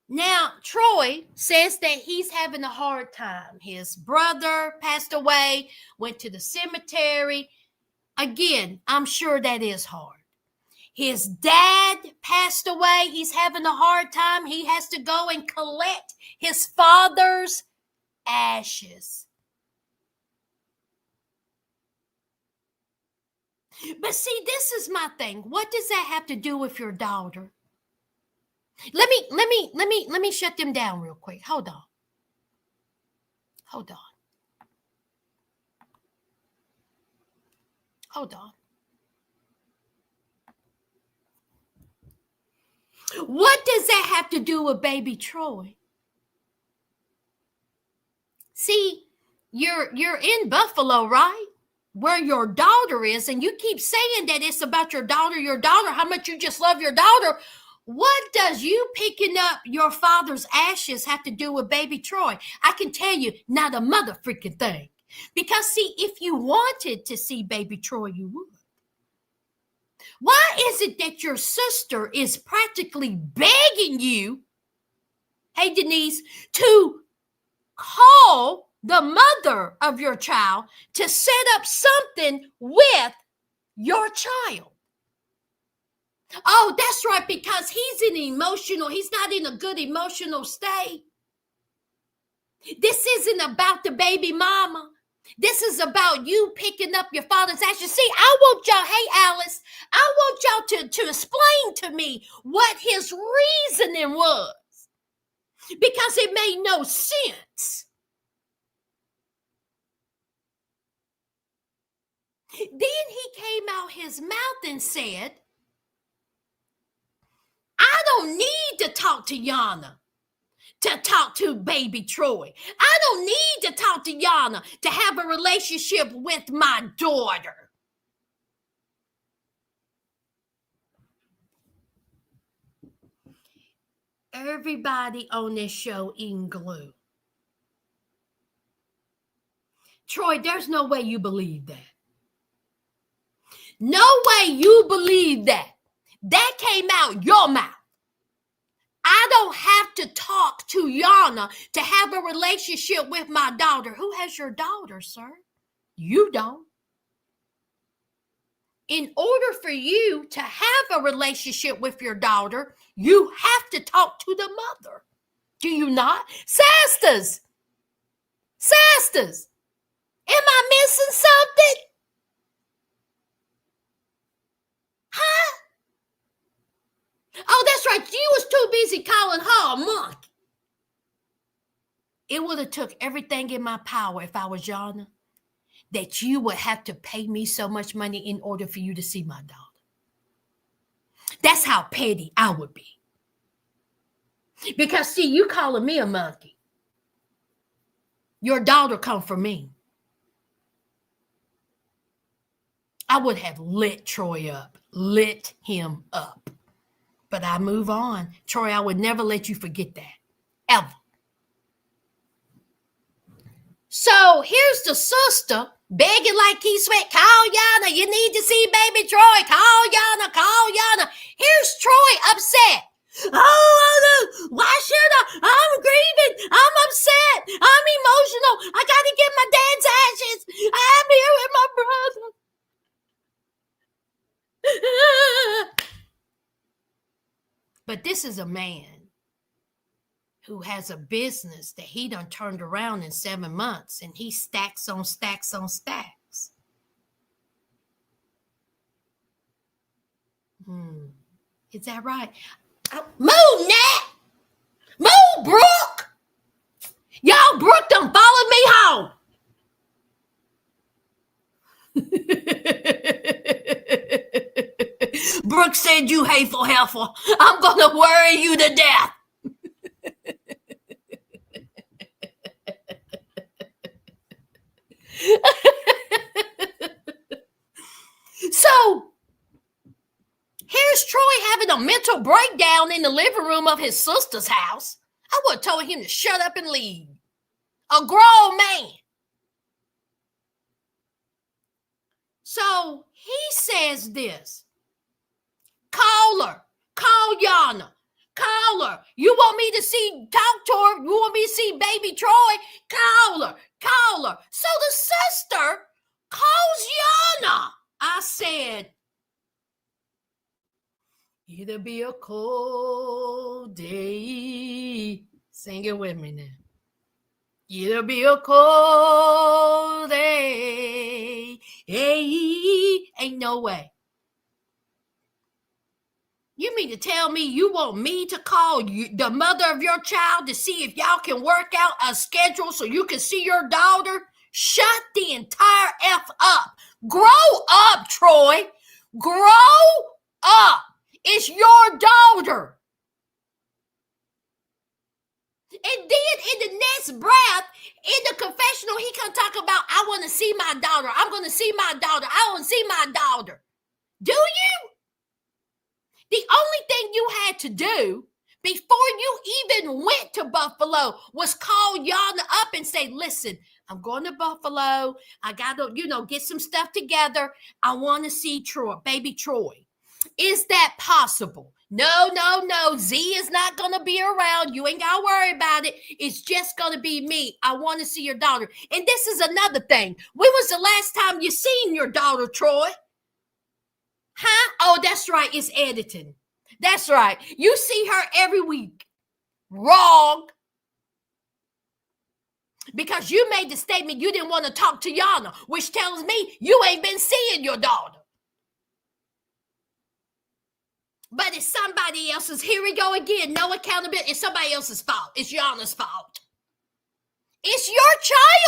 Now, Troy says that he's having a hard time. His brother passed away, went to the cemetery. Again, I'm sure that is hard. His dad passed away. He's having a hard time. He has to go and collect his father's ashes. But see, this is my thing. What does that have to do with your daughter? Let me shut them down real quick. Hold on. Hold on. What does that have to do with baby Troy? See, you're in Buffalo, right? Where your daughter is, and you keep saying that it's about your daughter, how much you just love your daughter. What does you picking up your father's ashes have to do with baby Troy? I can tell you, not a mother freaking thing. Because see, if you wanted to see baby Troy, you would. Why is it that your sister is practically begging you, hey Denise, to call the mother of your child to set up something with your child? Oh, that's right, because he's not in a good emotional state. This isn't about the baby mama. This is about you picking up your father's ashes. See, I want y'all, hey Alice, I want y'all to explain to me what his reasoning was. Because it made no sense. Then he came out his mouth and said, I don't need to talk to Yana to talk to baby Troy. I don't need to talk to Yana to have a relationship with my daughter. Everybody on this show eating glue. Troy, there's no way you believe that. No way you believe that. That came out your mouth. I don't have to talk to Yana to have a relationship with my daughter. Who has your daughter, sir? You don't. In order for you to have a relationship with your daughter, you have to talk to the mother. Do you not? Sisters, am I missing something? Huh? Oh, that's right. You was too busy calling her a monkey. It would have took everything in my power if I was Yana that you would have to pay me so much money in order for you to see my daughter. That's how petty I would be. Because, see, you calling me a monkey. Your daughter come for me. I would have lit Troy up, lit him up. But I move on. Troy, I would never let you forget that, ever. So here's the sister begging like he sweat. Call Yana. You need to see baby Troy. Call Yana. Call Yana. Here's Troy upset. Oh, why should I? I'm grieving. I'm upset. I'm emotional. I got to get my dad's ashes. I'm here with my brother. But this is a man who has a business that he done turned around in 7 months, and he stacks on stacks on stacks. Is that right? Move, Nat! Move, Brooke! Y'all, Brooke done followed me home. Brooke said, you hateful heifer, I'm going to worry you to death. So here's Troy having a mental breakdown in the living room of his sister's house. I would have told him to shut up and leave. A grown man. So he says this. Call her. Call Yana. Call her. You want me to talk to her? You want me to see baby Troy? Call her. Call her. So the sister calls Yana. I said, it'll be a cold day. Sing it with me now. It'll be a cold day. Hey, ain't no way. You mean to tell me you want me to call you, the mother of your child, to see if y'all can work out a schedule so you can see your daughter? Shut the entire F up. Grow up, Troy. Grow up. It's your daughter. And then in the next breath, in the confessional, he can talk about, I want to see my daughter. I'm going to see my daughter. I want to see my daughter. Do you? The only thing you had to do before you even went to Buffalo was call Yana up and say, listen, I'm going to Buffalo. I got to, get some stuff together. I want to see Troy, baby Troy. Is that possible? No. Z is not going to be around. You ain't got to worry about it. It's just going to be me. I want to see your daughter. And this is another thing. When was the last time you seen your daughter, Troy? Huh? Oh, that's right. It's editing. That's right. You see her every week. Wrong. Because you made the statement you didn't want to talk to Yana, which tells me you ain't been seeing your daughter. But it's somebody else's. Here we go again. No accountability. It's somebody else's fault. It's Yana's fault. It's your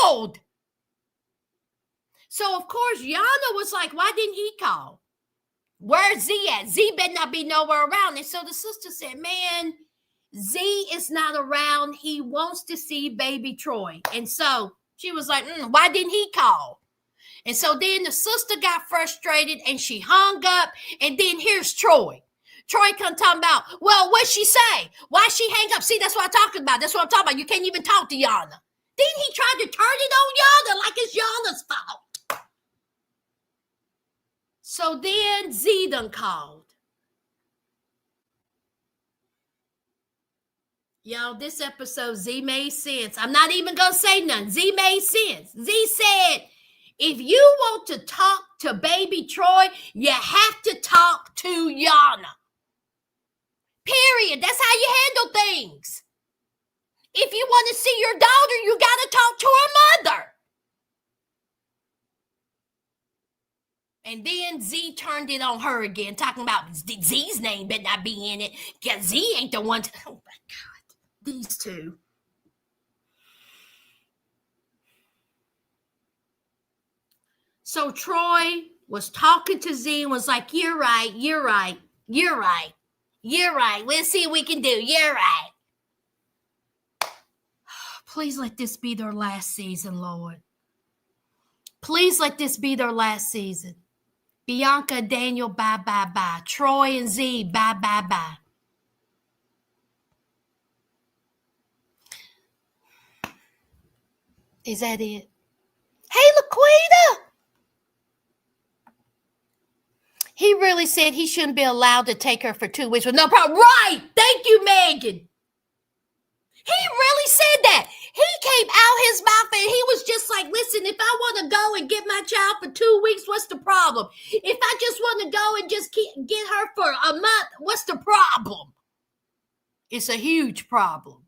child. So, of course, Yana was like, why didn't he call? Where's Z at? Z better not be nowhere around. And so the sister said, man, Z is not around. He wants to see baby Troy. And so she was like, why didn't he call? And so then the sister got frustrated and she hung up. And then here's Troy. Troy come talking about, well, what'd she say? Why she hang up? See, that's what I'm talking about. That's what I'm talking about. You can't even talk to Yana. Then he tried to turn it on Yana like it's Yana's fault. So then Z done called. Y'all, this episode, Z made sense. I'm not even going to say nothing. Z made sense. Z said, if you want to talk to baby Troy, you have to talk to Yana. Period. That's how you handle things. If you want to see your daughter, you got to talk to her mother. And then Z turned it on her again, talking about Z's name better not be in it, because Z ain't the one. Oh, my God. These two. So Troy was talking to Z and was like, you're right. We'll see what we can do. You're right. Please let this be their last season, Lord. Please let this be their last season. Bianca and Daniel, bye, bye, bye. Troy and Z, bye, bye, bye. Is that it? Hey, Laquita! He really said he shouldn't be allowed to take her for 2 weeks with no problem. Right! Thank you, Megan. He really said that. He came out his mouth and he was just like, listen, if I want to go and get my child for 2 weeks, what's the problem? If I just want to go and just get her for a month, what's the problem? It's a huge problem.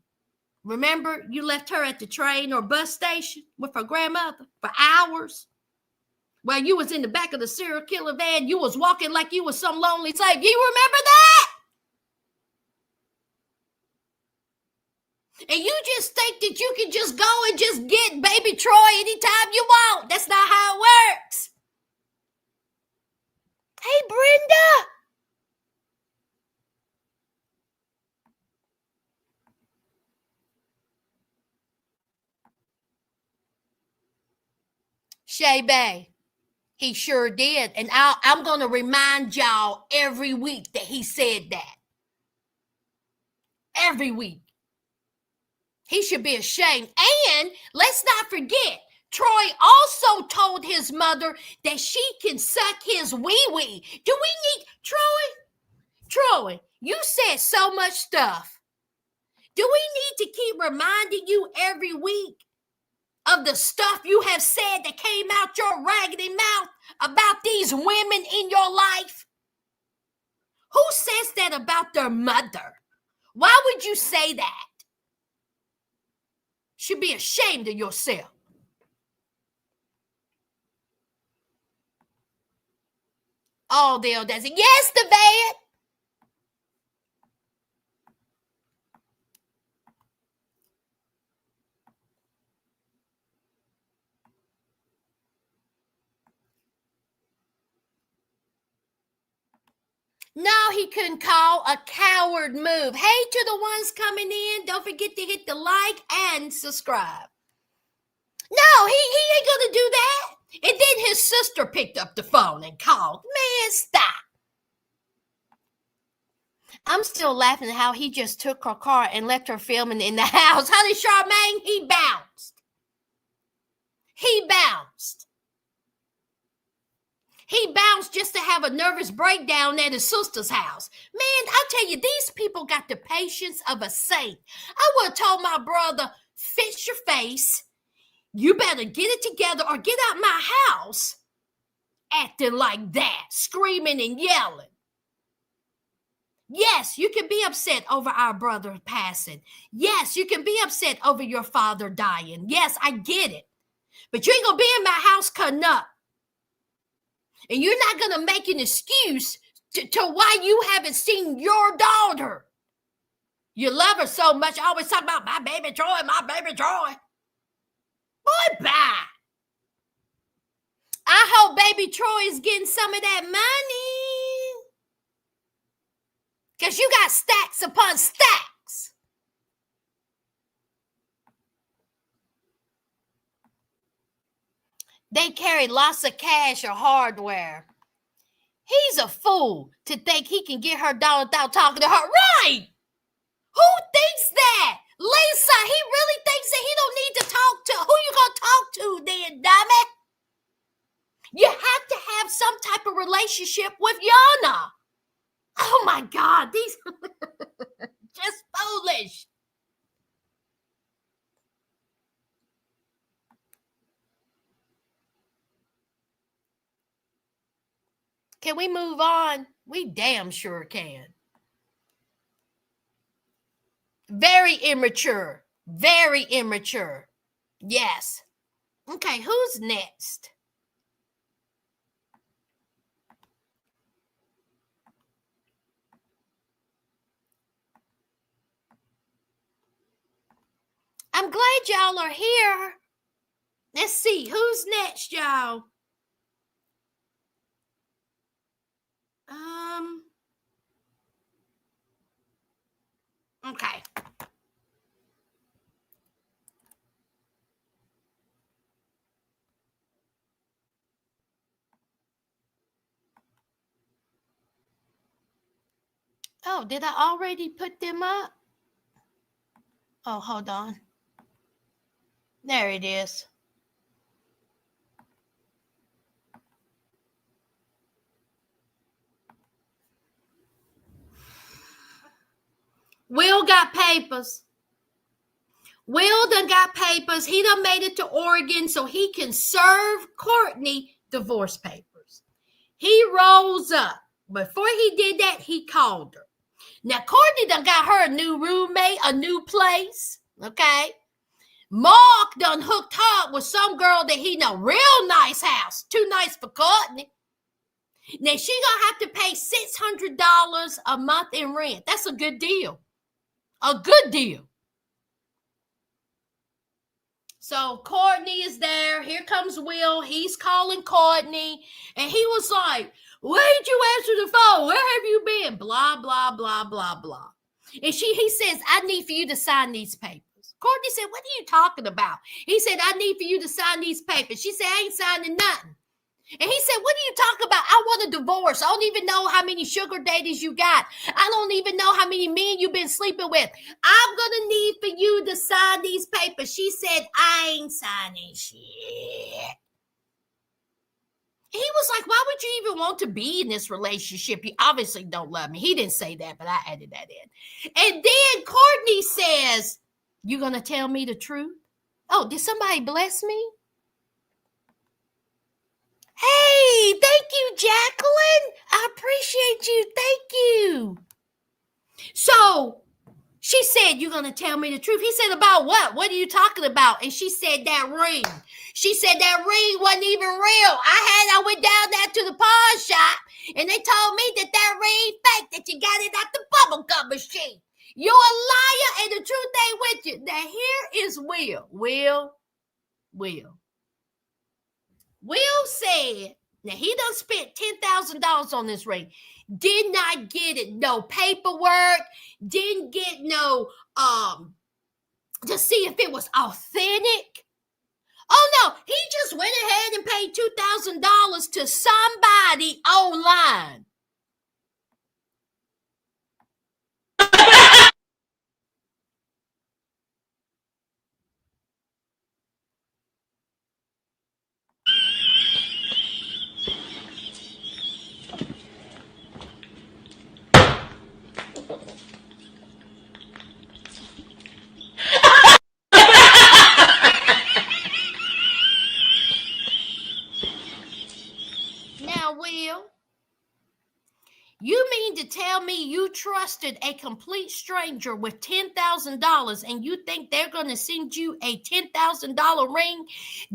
Remember, you left her at the train or bus station with her grandmother for hours? While you was in the back of the serial killer van, you was walking like you was some lonely slave. You remember that? And you just think that you can just go and just get baby Troy anytime you want. That's not how it works. Hey, Brenda. Shay Bay, he sure did. And I'm going to remind y'all every week that he said that. Every week. He should be ashamed. And let's not forget, Troy also told his mother that she can suck his wee-wee. Do we need... Troy, you said so much stuff. Do we need to keep reminding you every week of the stuff you have said that came out your raggedy mouth about these women in your life? Who says that about their mother? Why would you say that? Should be ashamed of yourself. Oh, Dale does it. Yes, the van. No, he couldn't call a coward move. Hey, to the ones coming in, don't forget to hit the like and subscribe. No, he ain't gonna do that. And then his sister picked up the phone and called. Man, stop. I'm still laughing at how he just took her car and left her filming in the house. Honey, Charmaine, he bounced. He bounced just to have a nervous breakdown at his sister's house. Man, I tell you, these people got the patience of a saint. I would have told my brother, fix your face. You better get it together or get out my house acting like that, screaming and yelling. Yes, you can be upset over our brother passing. Yes, you can be upset over your father dying. Yes, I get it. But you ain't going to be in my house cutting up. And you're not going to make an excuse to why you haven't seen your daughter. You love her so much. I always talk about my baby Troy. Boy, bye. I hope baby Troy is getting some of that money. Because you got stacks upon stacks. They carry lots of cash or hardware. He's a fool to think he can get her down without talking to her. Right! Who thinks that? Lisa, he really thinks that he don't need to talk to. Who you gonna talk to then, dummy? You have to have some type of relationship with Yana. Oh my God, these just foolish. Can we move on? We damn sure can. Very immature. Very immature. Yes. Okay, who's next? I'm glad y'all are here. Let's see, who's next, y'all? Okay. Oh, did I already put them up? Oh, hold on. There it is. Will got papers. Will done got papers. He done made it to Oregon so he can serve Courtney divorce papers. He rolls up. Before he did that, he called her. Now, Courtney done got her a new roommate, a new place. Okay. Mark done hooked her up with some girl that he know. Real nice house. Too nice for Courtney. Now, she gonna have to pay $600 a month in rent. That's a good deal. A good deal. So Courtney is there. Here comes Will. He's calling Courtney. And he was like, why did you answer the phone? Where have you been? Blah, blah, blah, blah, blah. And he says, I need for you to sign these papers. Courtney said, what are you talking about? He said, I need for you to sign these papers. She said, I ain't signing nothing. And he said, what are you talking about? I want a divorce. I don't even know how many sugar daddies you got. I don't even know how many men you've been sleeping with. I'm going to need for you to sign these papers. She said, I ain't signing shit. He was like, why would you even want to be in this relationship? You obviously don't love me. He didn't say that, but I added that in. And then Courtney says, you going to tell me the truth? Oh, did somebody bless me? Hey, thank you, Jacqueline. I appreciate you. Thank you. So she said, you're going to tell me the truth. He said, about what? What are you talking about? And she said, that ring. She said, that ring wasn't even real. I went down there to the pawn shop, and they told me that ring fake, that you got it out the bubblegum machine. You're a liar, and the truth ain't with you. Now, here is Will. Will said, now he done spent $10,000 on this ring. Did not get it. No paperwork. Didn't get no, to see if it was authentic. Oh no, he just went ahead and paid $2,000 to somebody online. Now, Will, you mean to tell me you trusted a complete stranger with $10,000 and you think they're going to send you a $10,000 ring,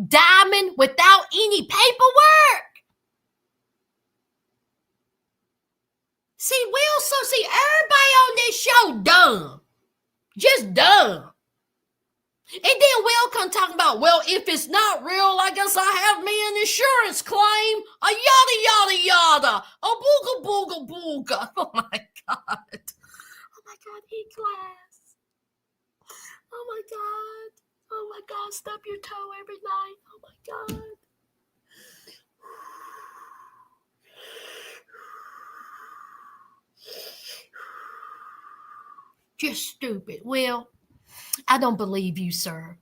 diamond, without any paperwork? See, Will, everybody on this show dumb. Just dumb. And then Will come talking about, well, if it's not real, I guess I have me an insurance claim. A yada, yada, yada. A booga, booga, booga. Oh, my God. Oh, my God. E-class. Oh, my God. Oh, my God. Stub your toe every night. Oh, my God. Just stupid. Will, I don't believe you, sir.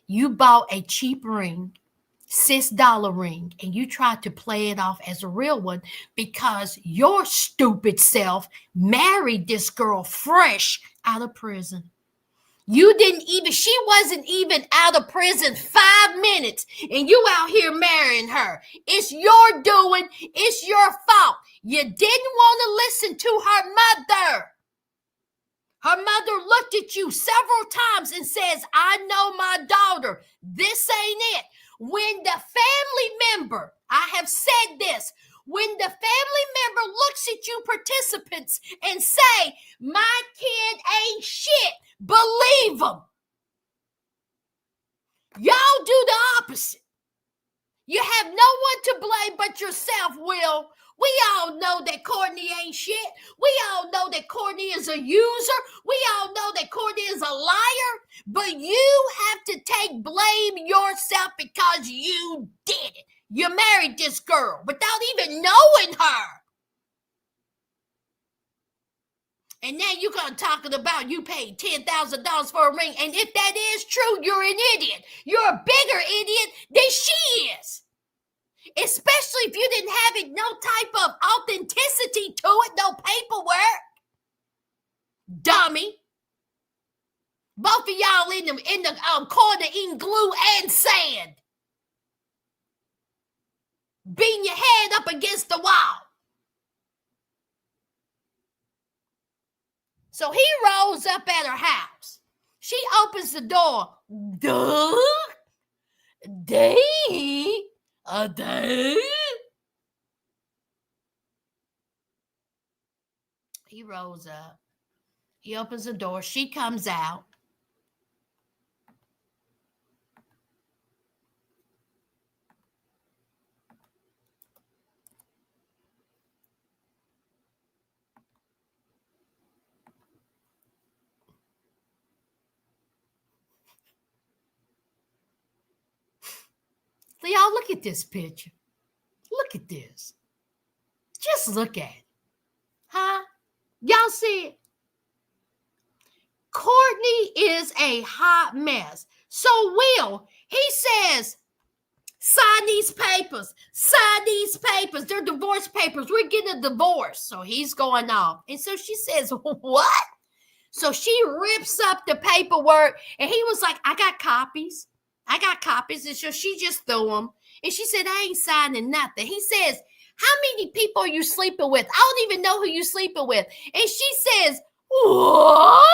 You bought a cheap ring, $6 ring, and you tried to play it off as a real one because your stupid self married this girl fresh out of prison. She wasn't even out of prison 5 minutes, and you out here marrying her. It's your doing. It's your fault. You didn't want to listen to her mother. Her mother looked at you several times and says, I know my daughter. This ain't it. When the family member, I have said this, when the family member looks at you participants and say, my kid ain't shit, believe them. Y'all do the opposite. You have no one to blame but yourself, Will. We all know that Courtney ain't shit. We all know that Courtney is a user. We all know that Courtney is a liar. But you have to take blame yourself because you did it. You married this girl without even knowing her. And now you're going to talking about you paid $10,000 for a ring. And if that is true, you're an idiot. You're a bigger idiot than she is. Especially if you didn't have it, no type of authenticity to it, no paperwork. Dummy. Both of y'all in the corner eating glue and sand. Beating your head up against the wall. So he rolls up at her house. She opens the door. Duh. Day. A day. He rolls up. He opens the door. She comes out. Y'all, look at this picture. Look at this. Just look at it. Huh? Y'all see it? Courtney is a hot mess. So Will, he says, sign these papers. Sign these papers. They're divorce papers. We're getting a divorce. So he's going off. And so she says, what? So she rips up the paperwork. And he was like, I got copies. I got copies. And so she just threw them. And she said, I ain't signing nothing. He says, how many people are you sleeping with? I don't even know who you sleeping with. And she says, what?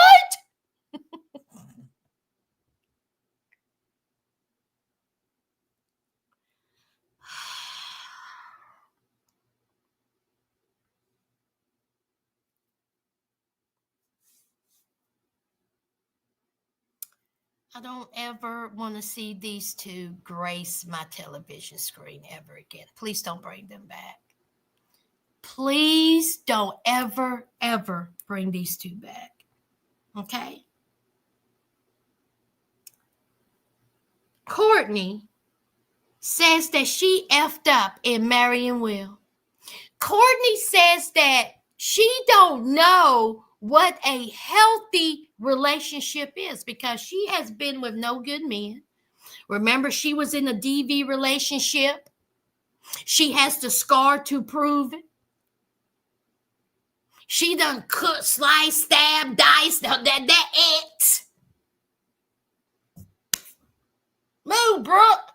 I don't ever want to see these two grace my television screen ever again. Please don't bring them back. Please don't ever bring these two back. Okay? Courtney says that she effed up in Bianca and Will. Courtney says that she don't know what a healthy relationship is because she has been with no good men. Remember, she was in a DV relationship. She has the scar to prove it. She done cut, slice, stab, dice, that ex. Move, Brooke.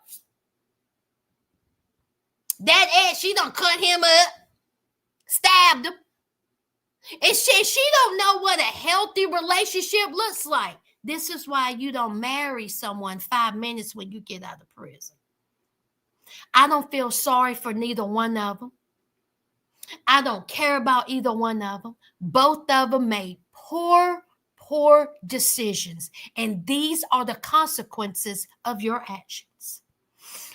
That ex, she done cut him up, stabbed him. And she don't know what a healthy relationship looks like. This is why you don't marry someone 5 minutes when you get out of prison. I don't feel sorry for neither one of them. I don't care about either one of them. Both of them made poor decisions. And these are the consequences of your actions.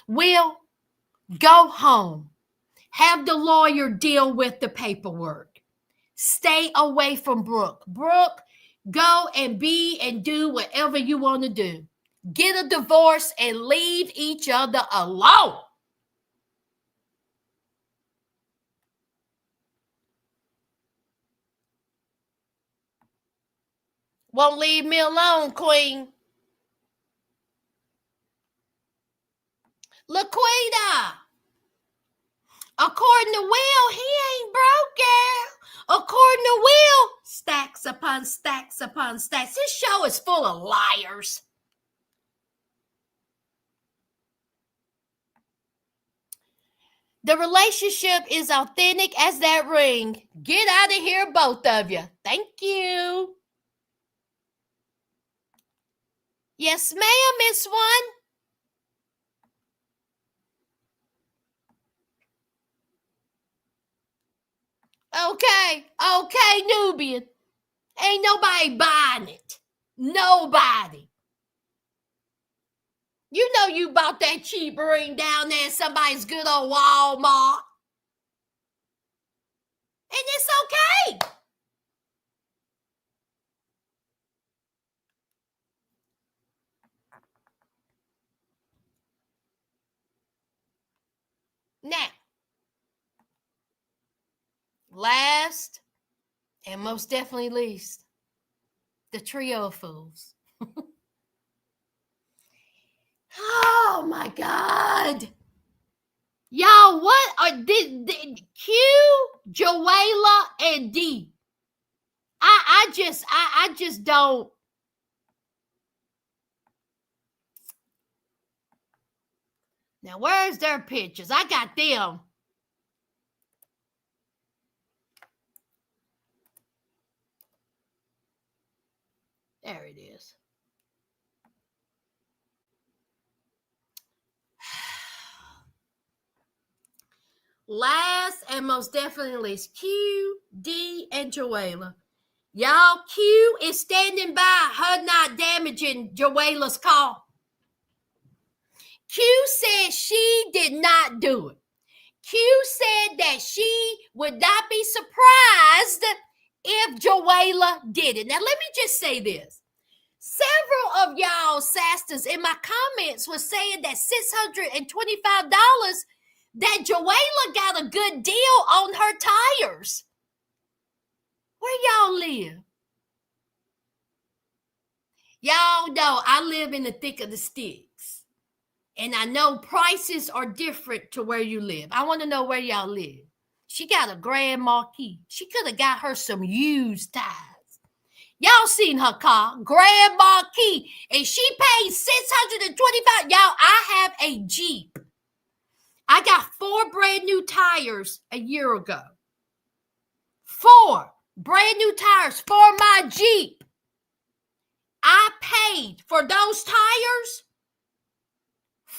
Will, go home. Have the lawyer deal with the paperwork. Stay away from Brooke. Brooke, go and be and do whatever you want to do. Get a divorce and leave each other alone. Won't leave me alone, Queen. Laquita. According to Will, he ain't broke, girl. According to Will, stacks upon stacks upon stacks. This show is full of liars. The relationship is authentic as that ring. Get out of here, both of you. Thank you. Yes, ma'am, Miss One. Okay, Nubian. Ain't nobody buying it. Nobody. You know you bought that cheap ring down there in somebody's good old Walmart. it's okay. Now, last and most definitely least, the trio of fools. Oh my God. Y'all, what are did Q, Joella, and D? I just don't. Now, where's their pictures? I got them. There it is. Last and most definitely is Q, D, and Joella. Y'all, Q is standing by her not damaging Joella's car. Q said she did not do it. Q said that she would not be surprised if Joella did it. Now, let me just say this. Several of y'all sasters in my comments was saying that $625 that Joella got a good deal on her tires. Where y'all live? Y'all know I live in the thick of the sticks. And I know prices are different to where you live. I want to know where y'all live. She got a Grand Marquis. She could have got her some used tires. Y'all seen her car, Grand Marquis, and she paid $625. Y'all, I have a Jeep. I got 4 brand new tires a year ago. 4 brand new tires for my Jeep. I paid for those tires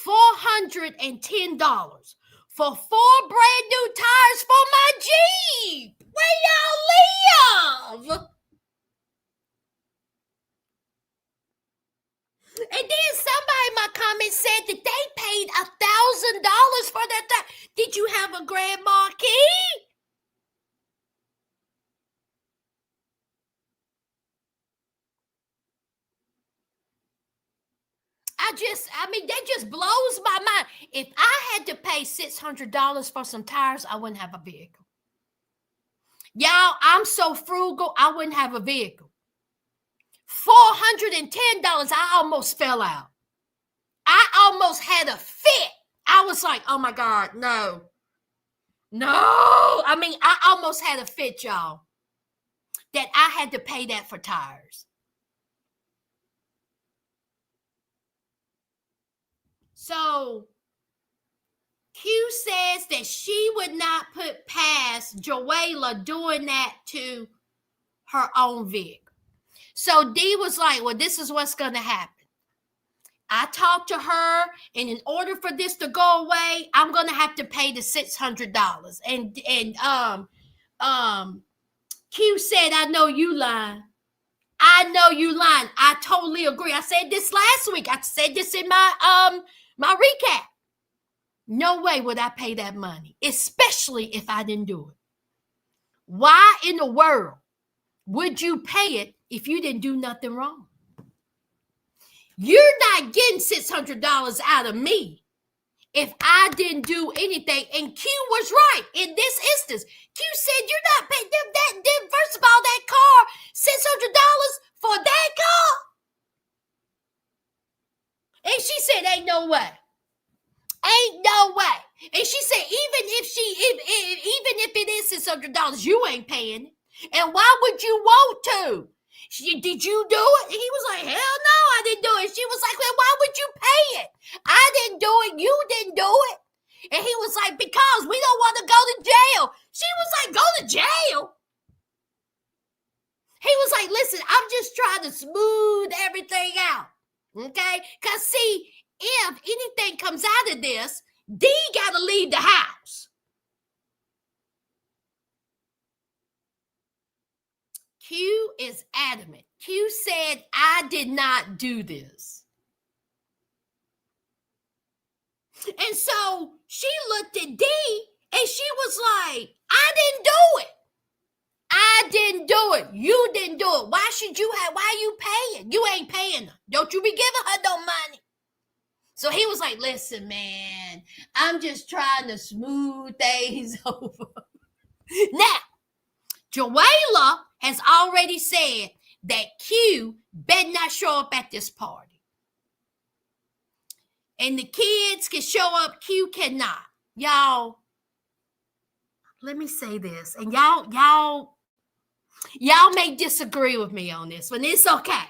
$410 for 4 brand new tires for my Jeep. Where y'all live? And then somebody in my comments said that they paid $1,000 for that tire. Did you have a Grand Marquis? That just blows my mind. If I had to pay $600 for some tires, I wouldn't have a vehicle. Y'all, I'm so frugal, I wouldn't have a vehicle. $410, I almost fell out. I almost had a fit. I was like, oh my God, no. I almost had a fit, y'all, that I had to pay that for tires. So Q says that she would not put past Joella doing that to her own vehicle. So D was like, well, this is what's going to happen. I talked to her, and in order for this to go away, I'm going to have to pay the $600. And Q said, I know you lying. I know you lying. I totally agree. I said this last week. I said this in my recap. No way would I pay that money, especially if I didn't do it. Why in the world would you pay it if you didn't do nothing wrong? You're not getting $600 out of me if I didn't do anything. And Q was right in this instance. Q said you're not paying them that. First of all, that car, $600 for that car. And she said, ain't no way. Ain't no way. And she said, even if it is $600, you ain't paying it. And why would you want to? Did you do it? And he was like, hell no, I didn't do it. She was like, well, why would you pay it? I didn't do it. You didn't do it. And he was like, because we don't want to go to jail. She was like, go to jail? He was like, listen, I'm just trying to smooth everything out. Okay? Because see, if anything comes out of this, D got to leave the house. Q is adamant. Q said, I did not do this. And so she looked at D and she was like, I didn't do it. I didn't do it. You didn't do it. Why are you paying? You ain't paying her. Don't you be giving her no money. So he was like, listen, man, I'm just trying to smooth things over. Now, Joella has already said that Q better not show up at this party. And the kids can show up, Q cannot. Y'all, let me say this. And y'all may disagree with me on this, but it's okay.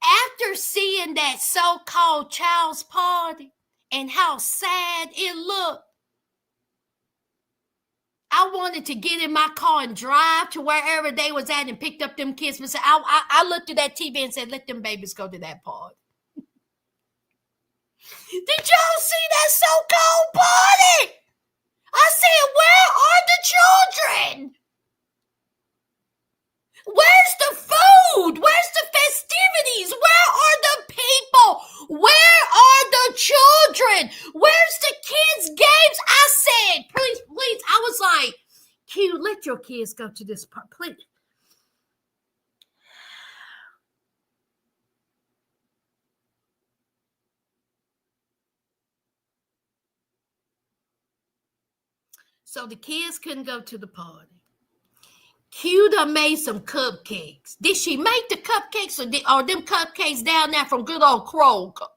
After seeing that so-called child's party and how sad it looked, I wanted to get in my car and drive to wherever they was at and picked up them kids. But I looked at that TV and said, let them babies go to that party. Did y'all see that so-called party? I said, where are the children? Where's the food? Where's the festivities? Where are the people? Where are the children? Where's the kids' games? I said, please. I was like, Q, let your kids go to this part, please. So the kids couldn't go to the party. Q done made some cupcakes. Did she make the cupcakes or them cupcakes down there from good old Kroger?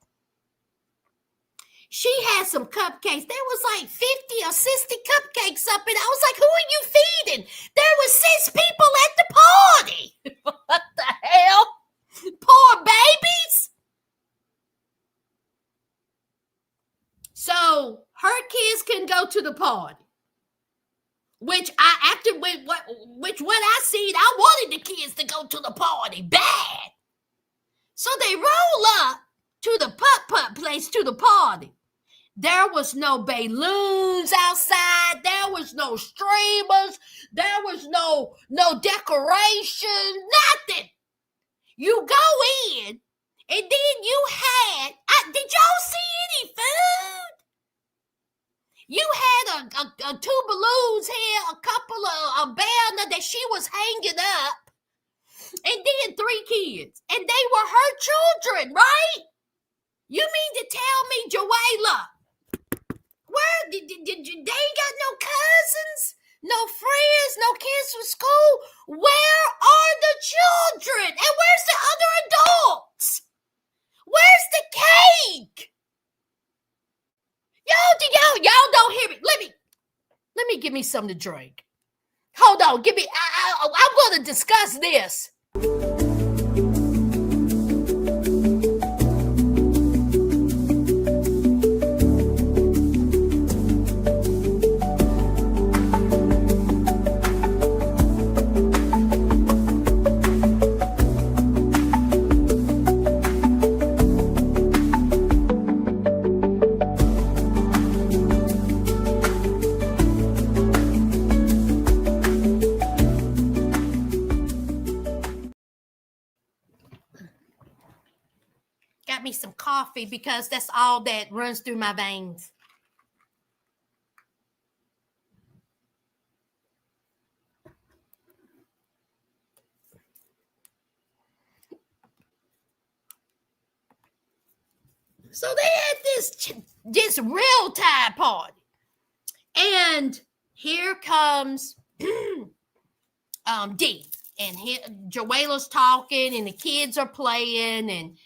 She had some cupcakes. There was like 50 or 60 cupcakes up, and I was like, who are you feeding? There were 6 people at the party. What the hell? Poor babies. So her kids can go to the party. Which what I seen, I wanted the kids to go to the party bad. So they roll up to the putt-putt place to the party. There was no balloons outside. There was no streamers. There was no decoration, nothing. You go in, and then you had, did y'all see any food? You had a 2 balloons here, a couple of a banner that she was hanging up, and then 3 kids, and they were her children, right? You mean to tell me, Joella, where did they ain't got no cousins, no friends, no kids from school? Where are the children? And where's the other adults? Where's the cake? Y'all don't hear me. Let me give me something to drink. Hold on, I'm going to discuss this. Me some coffee because that's all that runs through my veins. So they had this real time party, and here comes D, and here Joella's talking, and the kids are playing, and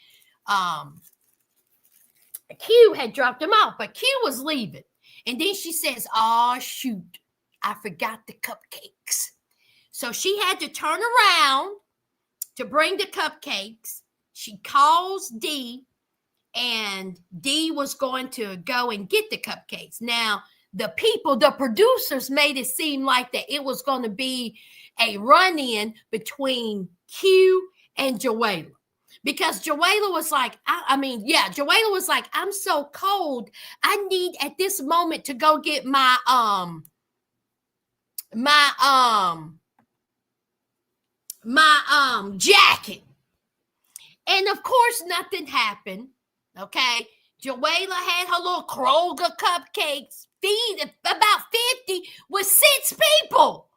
Q had dropped him off, but Q was leaving. And then she says, oh, shoot, I forgot the cupcakes. So she had to turn around to bring the cupcakes. She calls D, and D was going to go and get the cupcakes. Now, the producers made it seem like that it was going to be a run-in between Q and Joella. Because Joella was like, Joella was like, I'm so cold. I need at this moment to go get my jacket. And of course, nothing happened. Okay. Joella had her little Kroger cupcakes, feed about 50 with 6 people.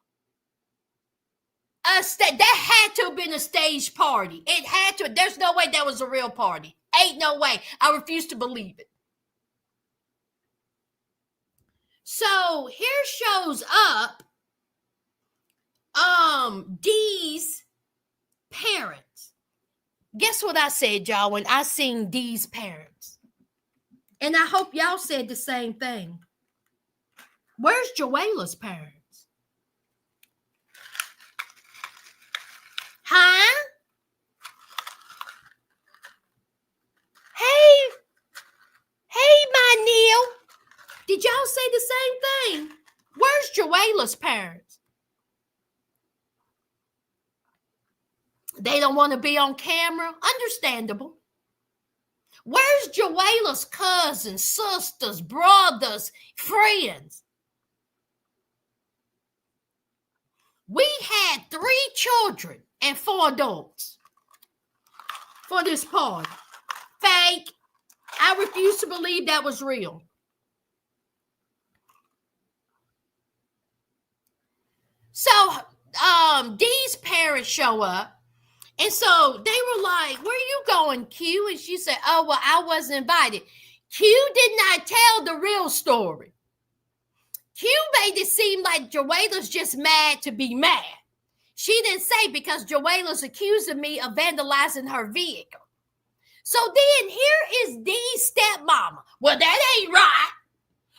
That had to have been a stage party. It had to. There's no way that was a real party. Ain't no way. I refuse to believe it. So here shows up Dee's parents. Guess what I said, y'all, when I seen Dee's parents? And I hope y'all said the same thing. Where's Joella's parents? Huh? Hey, my Neil. Did y'all say the same thing? Where's Joella's parents? They don't want to be on camera. Understandable. Where's Joella's cousins, sisters, brothers, friends? We had 3 children and 4 adults for this party. Fake. I refuse to believe that was real. So, Dee's parents show up. And so they were like, where are you going, Q? And she said, oh, well, I wasn't invited. Q did not tell the real story. Q made it seem like Joella's just mad to be mad. She didn't say because Joella's accusing me of vandalizing her vehicle. So then here is Dee's stepmama. Well, that ain't right.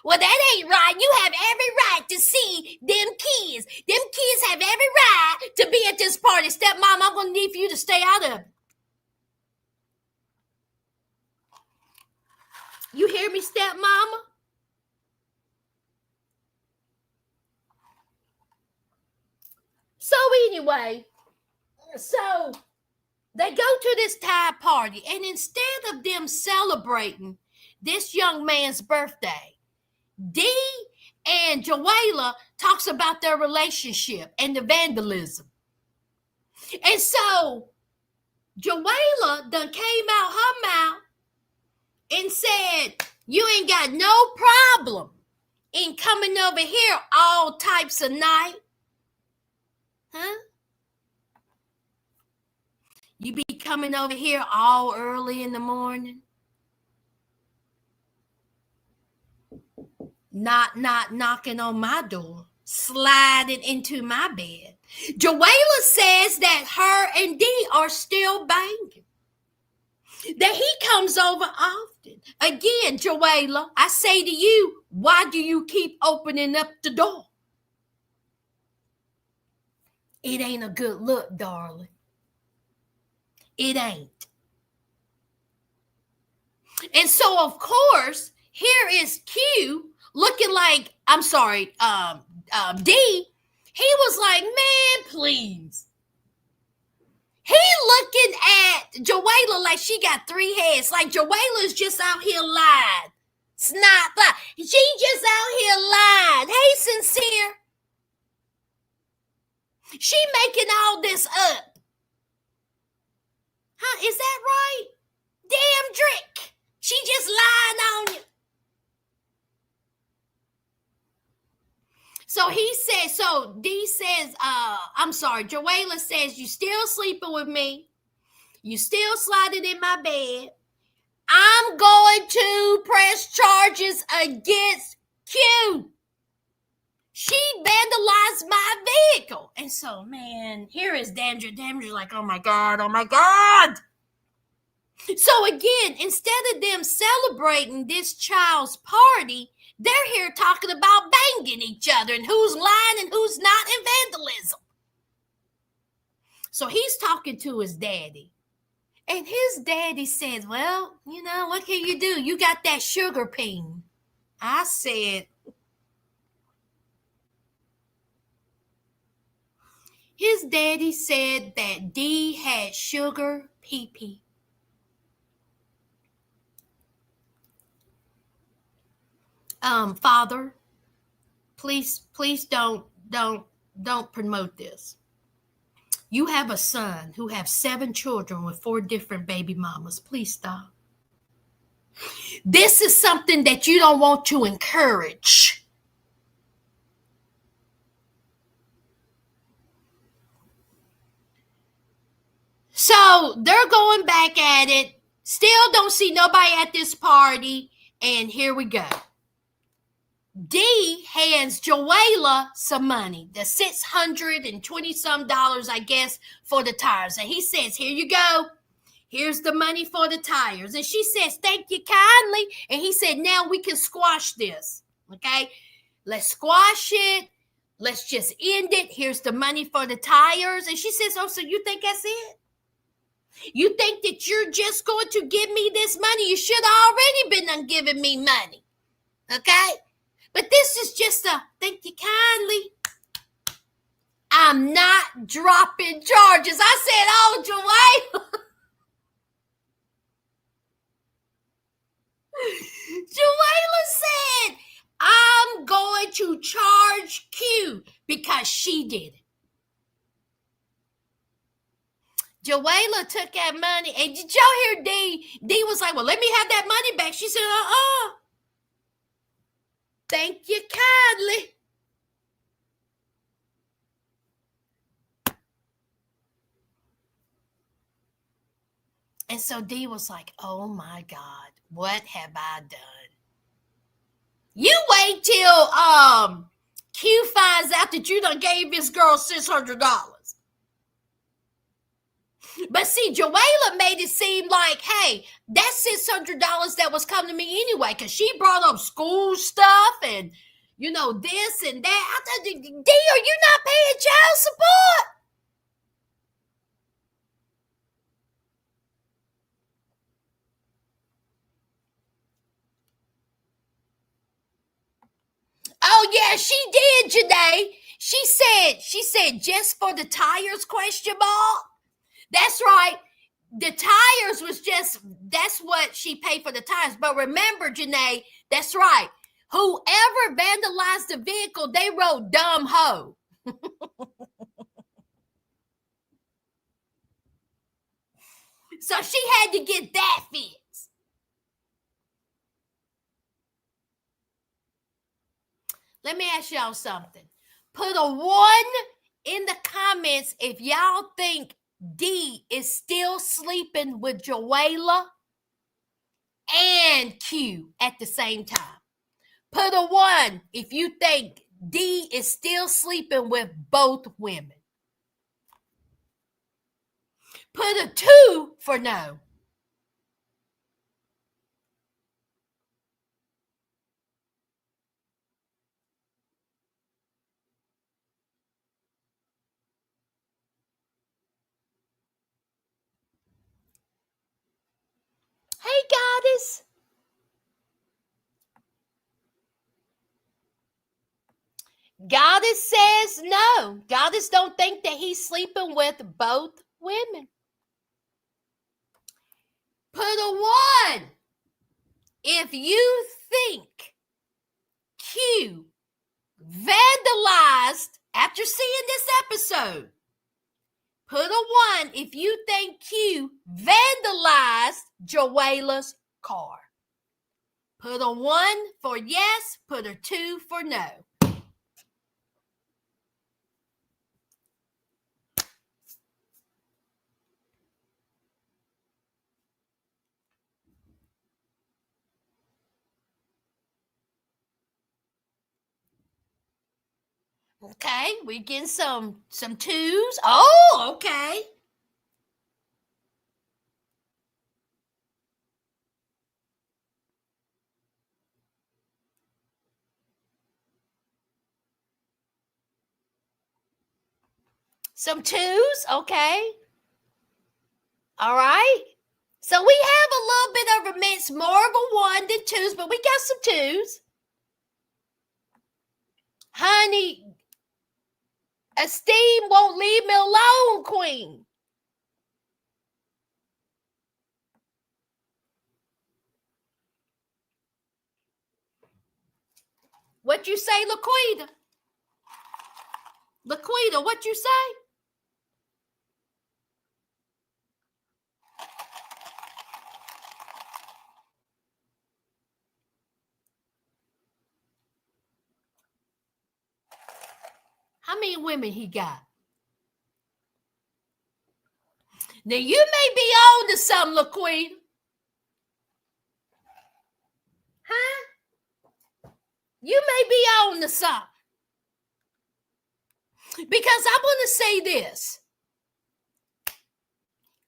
Well, that ain't right. You have every right to see them kids. Them kids have every right to be at this party. Stepmom, I'm going to need for you to stay out of it. You hear me, stepmama? So anyway, they go to this Thai party, and instead of them celebrating this young man's birthday, Dee and Joella talks about their relationship and the vandalism. And so Joella done came out her mouth and said, you ain't got no problem in coming over here all types of night. Huh? You be coming over here all early in the morning. Not knocking on my door, sliding into my bed. Joella says that her and Dee are still banging. That he comes over often. Again, Joella, I say to you, why do you keep opening up the door? It ain't a good look, darling. It ain't. And so, of course, here is Q looking like, I'm sorry, D. He was like, man, please. He looking at Joella like she got 3 heads. Like Joella's just out here lying. Snot. She just out here lying. Hey, Sincere. She making all this up. Huh? Is that right? Damn Drick. She just lying on you. So he says, so D says, I'm sorry, Joella says, you still sleeping with me. You still sliding in my bed. I'm going to press charges against Q. She vandalized my vehicle. And so, man, here is Danger. Danger's like, oh my God, oh my God. So again, instead of them celebrating this child's party, they're here talking about banging each other and who's lying and who's not in vandalism. So he's talking to his daddy. And his daddy says, well, you know, what can you do? You got that sugar peen. I said, his daddy said that D had sugar pee-pee. Father, please don't promote this. You have a son who have 7 children with 4 different baby mamas. Please stop. This is something that you don't want to encourage. So they're going back at it. Still don't see nobody at this party. And here we go. D hands Joella some money, the $620 some, I guess, for the tires. And he says, here you go. Here's the money for the tires. And she says, thank you kindly. And he said, now we can squash this. Okay, let's squash it. Let's just end it. Here's the money for the tires. And she says, oh, so you think that's it? You think that you're just going to give me this money? You should have already been giving me money. Okay? But this is just a thank you kindly. I'm not dropping charges. I said, oh, Joanne. Joella said, I'm going to charge Q because she did it. Joella took that money. And did y'all hear D? D was like, well, let me have that money back. She said, thank you kindly. And so D was like, oh my God, what have I done? You wait till Q finds out that you done gave this girl $600. But see, Joella made it seem like, hey, that's $600 that was coming to me anyway, because she brought up school stuff and, this and that. I thought, D, are you not paying child support? Oh, yeah, she did, Janae. She said, just for the tires, question mark. That's right. The tires was that's what she paid for the tires. But remember, Janae, that's right. Whoever vandalized the vehicle, they wrote dumb hoe. So she had to get that fixed. Let me ask y'all something. Put a 1 in the comments if y'all think D is still sleeping with Joella and Q at the same time. Put a 1 if you think D is still sleeping with both women. Put a 2 for no. Hey, Goddess. Goddess says no. Goddess don't think that he's sleeping with both women. Put a 1 if you think Q vandalized after seeing this episode. Put a 1 if you think Q vandalized Joella's car. Put a 1 for yes, put a 2 for no. Okay, we're getting some 2s. Oh, okay. Some 2s, okay. All right. So we have a little bit of a mix, more of a 1 than 2s, but we got some 2s. Honey, esteem won't leave me alone, Queen. What you say, Laquita? Laquita, what you say? How many women he got? Now, you may be on to some, LaQuita. Huh? You may be on to some. Because I want to say this.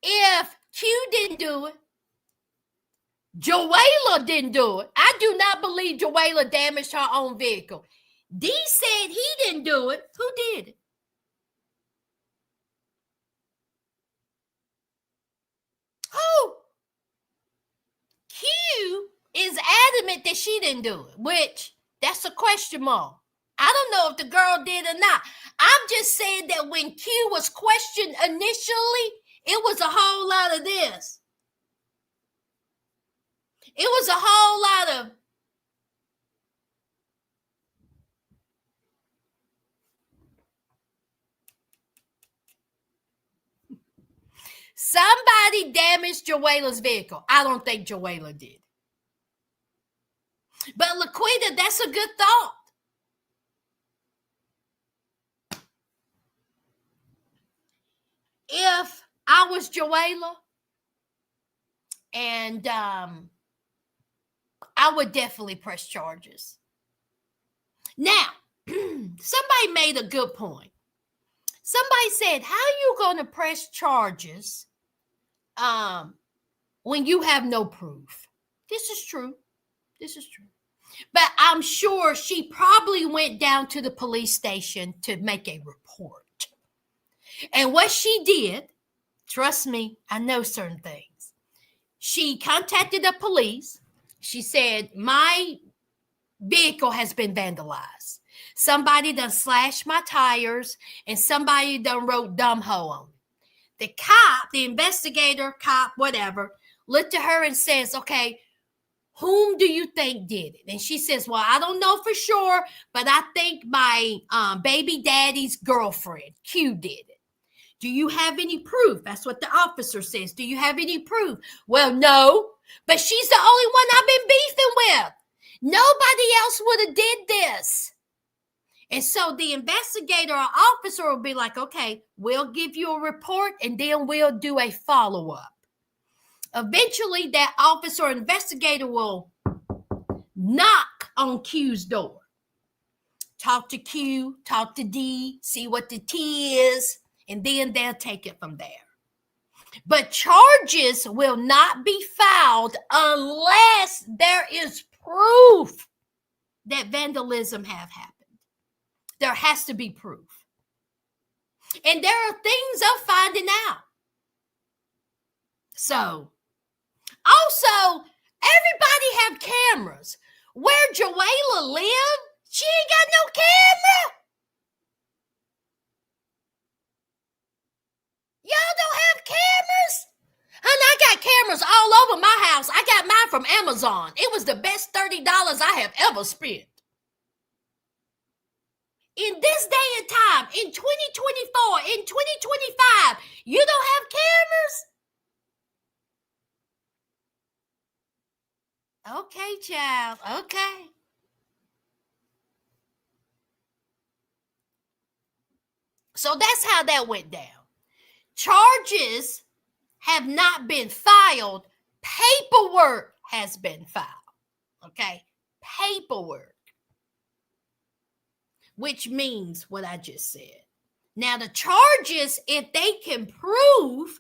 If Q didn't do it, Joella didn't do it. I do not believe Joella damaged her own vehicle. D said he didn't do it. Who did it? Who? Q is adamant that she didn't do it, which that's a question mark. I don't know if the girl did or not. I'm just saying that when Q was questioned initially, it was a whole lot of this. It was a whole lot of somebody damaged Joella's vehicle. I don't think Joella did. But LaQuita, that's a good thought. If I was Joella, and I would definitely press charges. Now, somebody made a good point. Somebody said, how are you going to press charges when you have no proof? This is true. This is true. But I'm sure she probably went down to the police station to make a report. And what she did, trust me, I know certain things. She contacted the police. She said, my vehicle has been vandalized. Somebody done slashed my tires and somebody done wrote dumb hoe on it. The cop, the investigator, cop, whatever, looked at her and says, okay, whom do you think did it? And she says, well, I don't know for sure, but I think my baby daddy's girlfriend, Q, did it. Do you have any proof? That's what the officer says. Do you have any proof? Well, no, but she's the only one I've been beefing with. Nobody else would have did this. And so the investigator or officer will be like, okay, we'll give you a report and then we'll do a follow-up. Eventually, that officer or investigator will knock on Q's door. Talk to Q, talk to D, see what the T is, and then they'll take it from there. But charges will not be filed unless there is proof that vandalism have happened. There has to be proof. And there are things I'm finding out. So, also, everybody have cameras. Where Joella live, she ain't got no camera. Y'all don't have cameras? Honey, I got cameras all over my house. I got mine from Amazon. It was the best $30 I have ever spent. In this day and time, in 2024, in 2025, you don't have cameras? Okay, child. Okay. So that's how that went down. Charges have not been filed. Paperwork has been filed. Okay? Paperwork. Which means what I just said. Now, the charges, if they can prove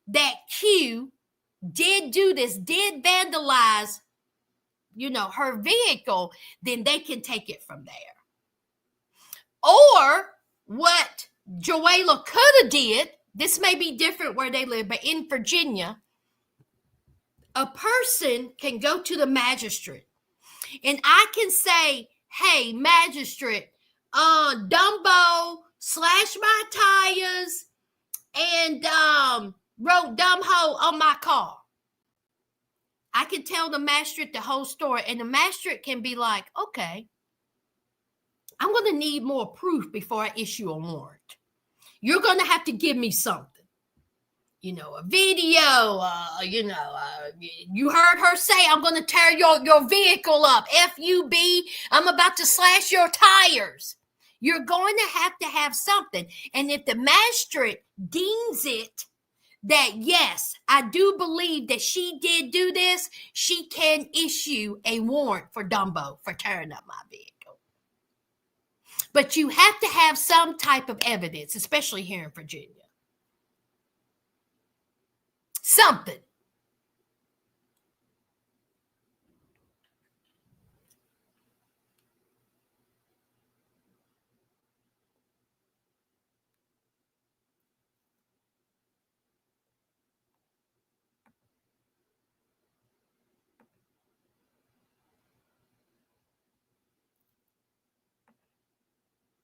that Q did do this, did vandalize, her vehicle, then they can take it from there. Or what Joella could have did, this may be different where they live, but in Virginia, a person can go to the magistrate and I can say, hey, magistrate, Dumbo slashed my tires and wrote dumb hoe on my car. I can tell the magistrate the whole story, and the magistrate can be like, okay, I'm going to need more proof before I issue a warrant. You're going to have to give me something. A video, you heard her say, I'm going to tear your vehicle up. FUB, I'm about to slash your tires. You're going to have something. And if the magistrate deems it that yes, I do believe that she did do this, she can issue a warrant for Dumbo for tearing up my vehicle. But you have to have some type of evidence, especially here in Virginia. Something.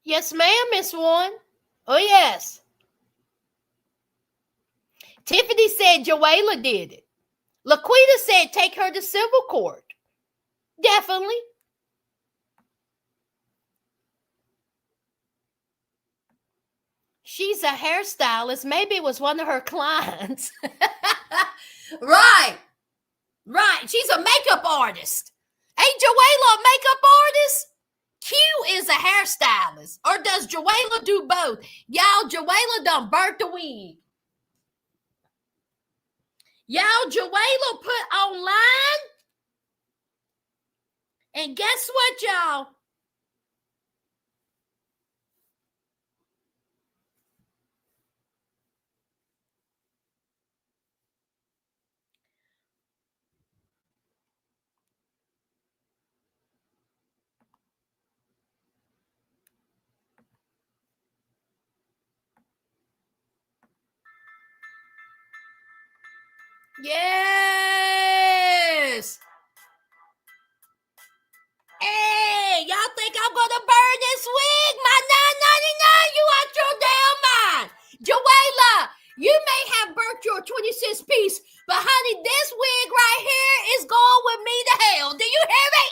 Yes, ma'am, Miss Warren. Oh, yes. Tiffany said Joella did it. Laquita said take her to civil court. Definitely. She's a hairstylist. Maybe it was one of her clients. Right. Right. She's a makeup artist. Ain't Joella a makeup artist? Q is a hairstylist. Or does Joella do both? Y'all, Joella done burnt the wig. Y'all, Joella put online. And guess what, y'all? Yes. Hey, y'all think I'm gonna burn this wig? My $9.99? You out your damn mind. Joella, you may have burnt your 26 piece, but honey, this wig right here is going with me to hell. Do you hear me?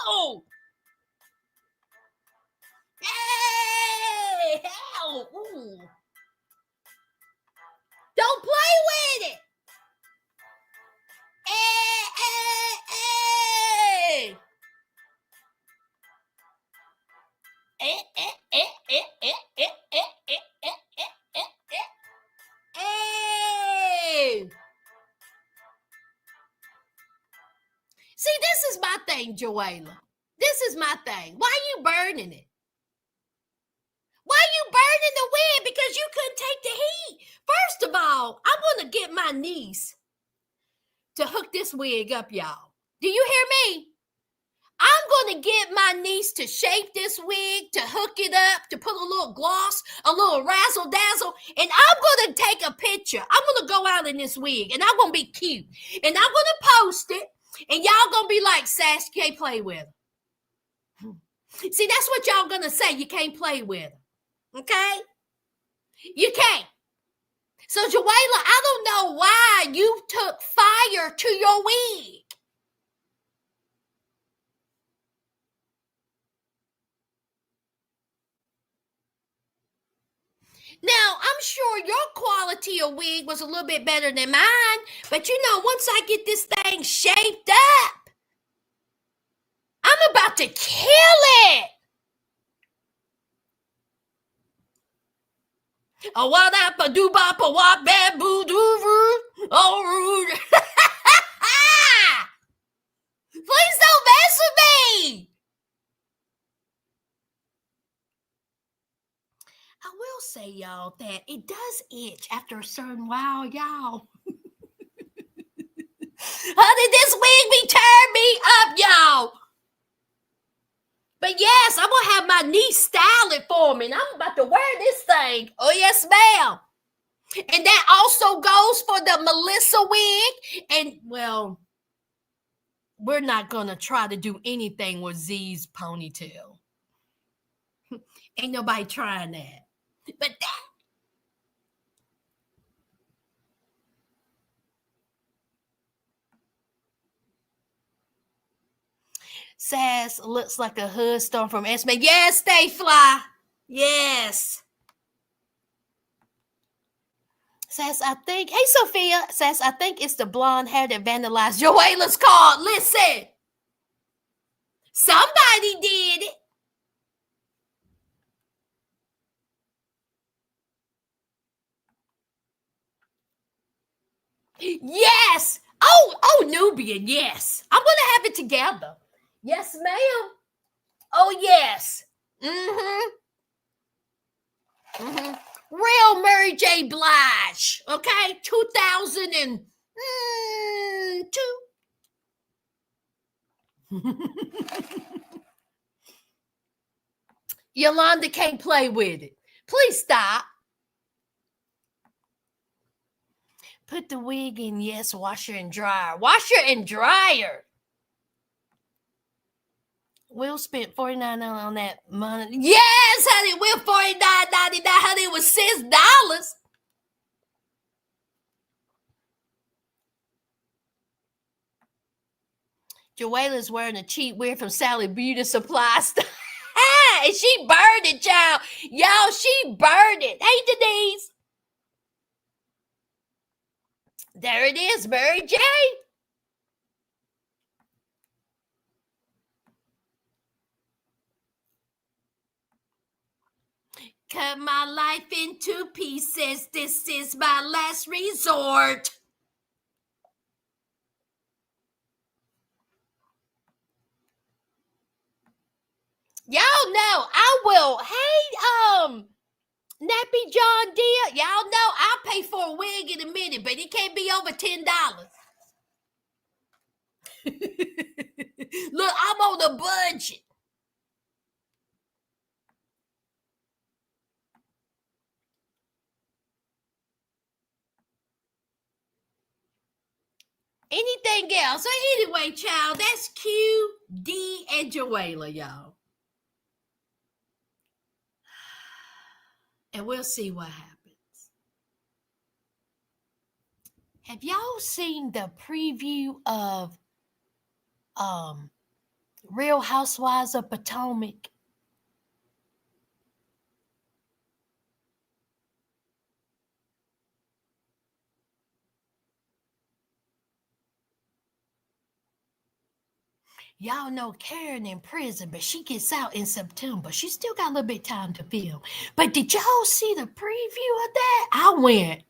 Ow! Hey, ow! Ooh. Don't play with it. Hey, hey, hey. Hey. See, this is my thing, Joella. This is my thing. Why are you burning it? Why are you burning the wig? Because you couldn't take the heat. First of all, I'm going to get my niece to hook this wig up, y'all. Do you hear me? I'm going to get my niece to shape this wig, to hook it up, to put a little gloss, a little razzle dazzle, and I'm going to take a picture. I'm going to go out in this wig, and I'm going to be cute, and I'm going to post it, and y'all going to be like, Sass, you can't play with her. See, that's what y'all going to say. You can't play with her. Okay? You can't. So, Joella, I don't know why you took fire to your wig. Now, I'm sure your quality of wig was a little bit better than mine, but you know, once I get this thing shaped up, I'm about to kill it. A what up a do bop a wop bad boo doo rude. Oh rude. Please don't mess with me. I will say, y'all, that it does itch after a certain while, y'all. Honey, this wig be tearing me up, y'all. But yes, I'm going to have my niece style it for me, and I'm about to wear this thing. Oh, yes, ma'am. And that also goes for the Melissa wig. And, well, we're not going to try to do anything with Z's ponytail. Ain't nobody trying that. But that. Sass looks like a hood storm from Esme. Yes, stay fly. Yes. Says, I think, hey, Sophia, says, I think it's the blonde hair that vandalized Joella's car. Listen, somebody did it. Yes. Oh, Nubian, yes. I'm gonna have it together. Yes, ma'am. Oh, yes. Mm-hmm. Mm-hmm. Real Mary J. Blige. Okay, 2002. Yolanda can't play with it. Please stop. Put the wig in, yes, washer and dryer. Washer and dryer. Will spent $49 on that money. Yes, honey, Will $49.99. Honey, it was $6. Joella's wearing a cheap wig from Sally Beauty Supply Store. And she burned it, child. Y'all, she burned it. Hey, Denise. There it is, Mary J. Cut my life into pieces. This is my last resort. Y'all know I will. Hey, Nappy John Deere. Y'all know I'll pay for a wig in a minute, but it can't be over $10. Look, I'm on a budget. Anything else? So anyway, child, that's Q, D, and Joella, y'all. And we'll see what happens. Have y'all seen the preview of Real Housewives of Potomac? Y'all know Karen in prison, but she gets out in September. She still got a little bit of time to film. But did y'all see the preview of that? I went,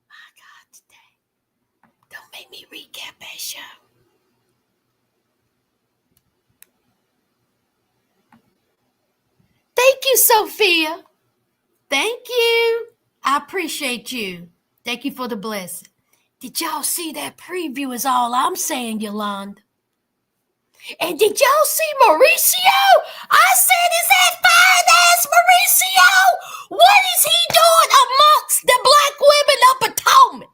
my God, today. Don't make me recap that show. Thank you, Sophia. Thank you. I appreciate you. Thank you for the blessing. Did y'all see that preview is all I'm saying, Yolanda. And did y'all see Mauricio? I said, is that fine-ass Mauricio? What is he doing amongst the black women of Potomac?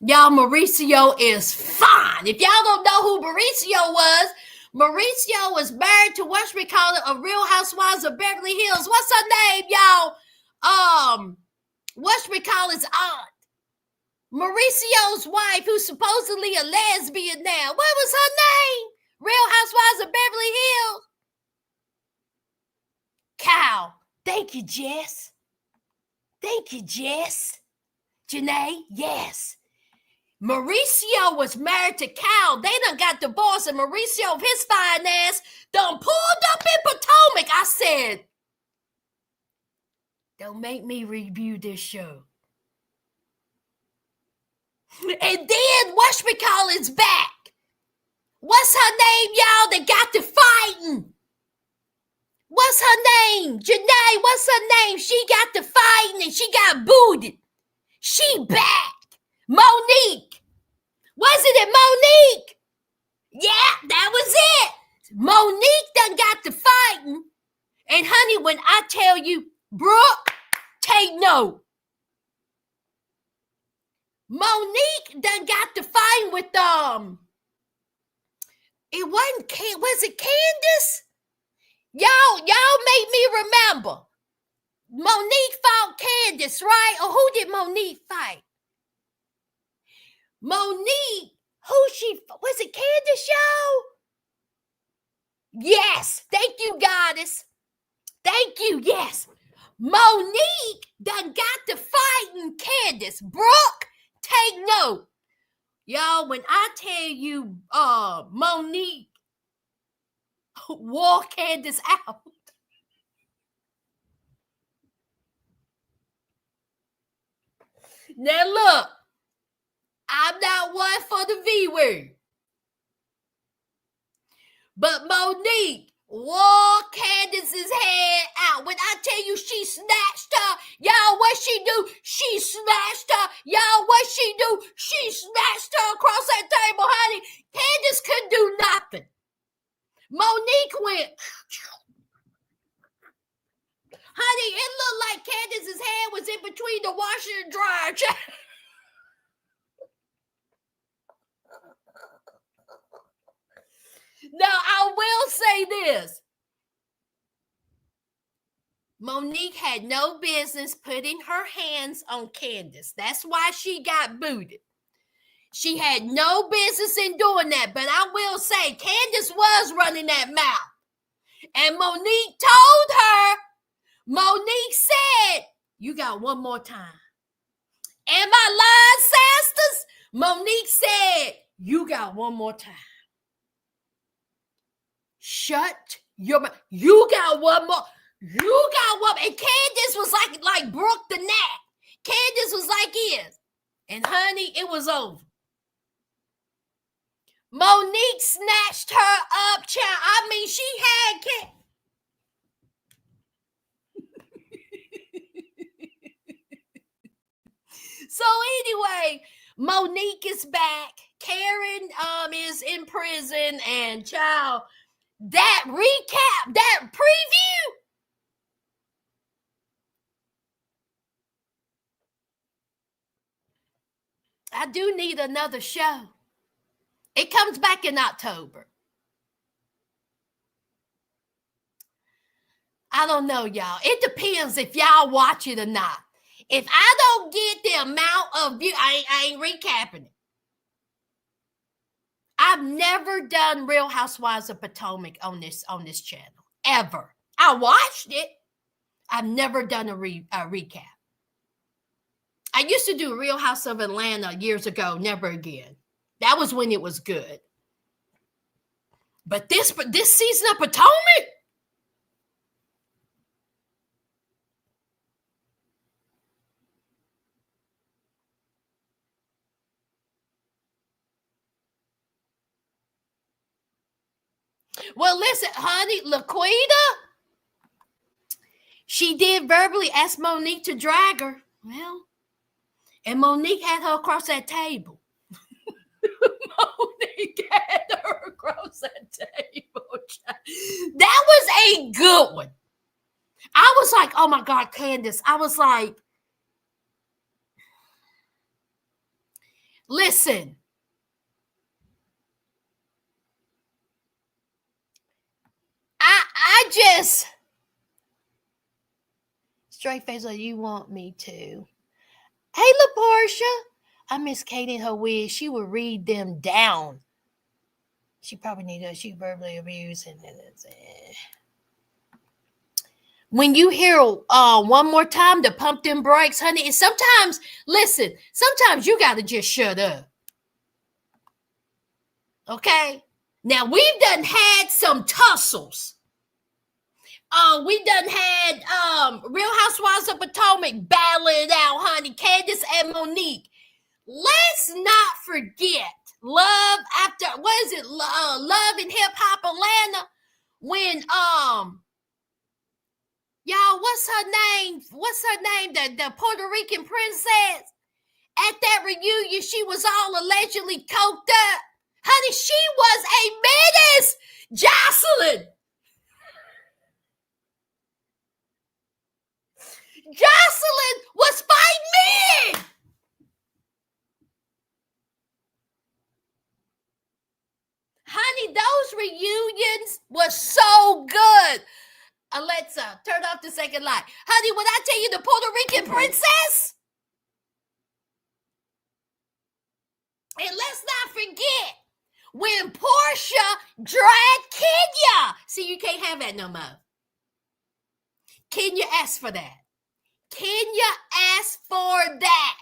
Y'all, Mauricio is fine. If y'all don't know who Mauricio was married to whatchamacallit of Real Housewives of Beverly Hills. What's her name, y'all? Whatchamacallit's aunt. Mauricio's wife, who's supposedly a lesbian now. What was her name? Real Housewives of Beverly Hills. Cal. Thank you, Jess. Thank you, Jess. Janae, yes. Mauricio was married to Cal. They done got divorced, and Mauricio, his fine ass, done pulled up in Potomac. I said, don't make me review this show. And then whatchamacallit's back. What's her name, y'all, that got to fighting? What's her name? Janae, what's her name? She got to fighting and she got booted. She back. Monique. Wasn't it Monique? Yeah, that was it. Monique done got to fighting. And honey, when I tell you, Brooke, take note. Monique done got to fighting with it wasn't was it Candace? Y'all make me remember. Monique fought Candace, right? Or who did Monique fight? Monique, was it Candace, y'all? Yes, thank you, goddess. Thank you, yes. Monique done got to fighting Candace. Brooke, take note. Y'all, when I tell you Monique wore Candace out. Now look, I'm not one for the V word. But Monique wore Candace's head out. When I tell you she snatched her, y'all, what she do? She snatched her. Y'all, what she do? She snatched her across that table, honey. Candace couldn't do nothing. Monique went, honey, it looked like Candace's head was in between the washer and dryer. Now, I will say this. Monique had no business putting her hands on Candace. That's why she got booted. She had no business in doing that. But I will say, Candace was running that mouth. And Monique told her, Monique said, you got one more time. Am I lying, sisters? Monique said, you got one more time. Shut your mouth. You got one more. You got one. And Candace was like Brooke the gnat. Candace was like is. And honey, it was over. Monique snatched her up, child. I mean, she had So anyway, Monique is back. Karen is in prison, and child, that recap, that preview. I do need another show. It comes back in October. I don't know, y'all. It depends if y'all watch it or not. If I don't get the amount of view, I ain't recapping it. I've never done Real Housewives of Potomac on this channel ever. I watched it. I've never done a recap. I used to do Real House of Atlanta years ago. Never again. That was when it was good. But this season of Potomac. Well, listen, honey, Laquita, she did verbally ask Monique to drag her. Well, and Monique had her across that table. Monique had her across that table. That was a good one. I was like, oh my God, Candace. I was like, listen. I just straight face like you want me to. Hey, LaPortia. I miss Kate in her wig. She would read them down. She probably needed she verbally abused and when you hear one more time to pump them brakes, honey, and sometimes you gotta just shut up. Okay? Now we've done had some tussles. We done had Real Housewives of Potomac battling out, honey. Candace and Monique. Let's not forget Love After, what is it? Love and Hip Hop Atlanta. When y'all, what's her name? The Puerto Rican princess. At that reunion, she was all allegedly coked up. Honey, she was a menace. Jocelyn was fighting men. Honey, those reunions were so good. Alexa, turn off the second light. Honey, when I tell you the Puerto Rican princess, and let's not forget when Portia dragged Kenya. See, you can't have that no more. Kenya asked for that. Kenya asked for that.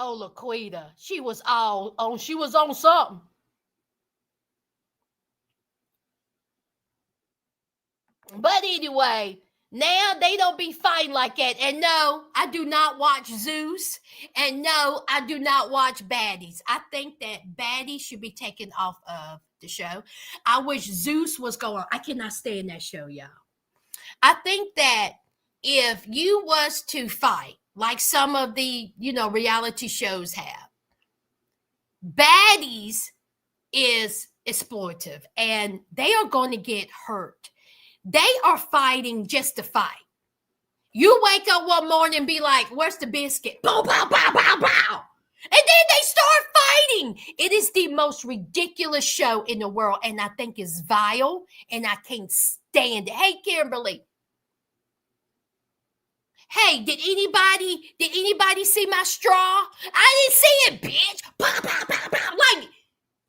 Oh, Laquita, she was on something. But anyway, now they don't be fighting like that. And no, I do not watch Zeus. And no, I do not watch Baddies. I think that Baddies should be taken off of the show. I wish Zeus was going. I cannot stand that show, y'all. I think that if you was to fight like some of the, reality shows have, Baddies is exploitive and they are going to get hurt. They are fighting just to fight. You wake up one morning and be like, where's the biscuit? Bow, bow, bow, bow, bow. And then they start fighting. It is the most ridiculous show in the world. And I think it's vile and I can't stand it. Hey, Kimberly. Hey, did anybody see my straw? I didn't see it, bitch. Pow, pow, pow, pow. Like,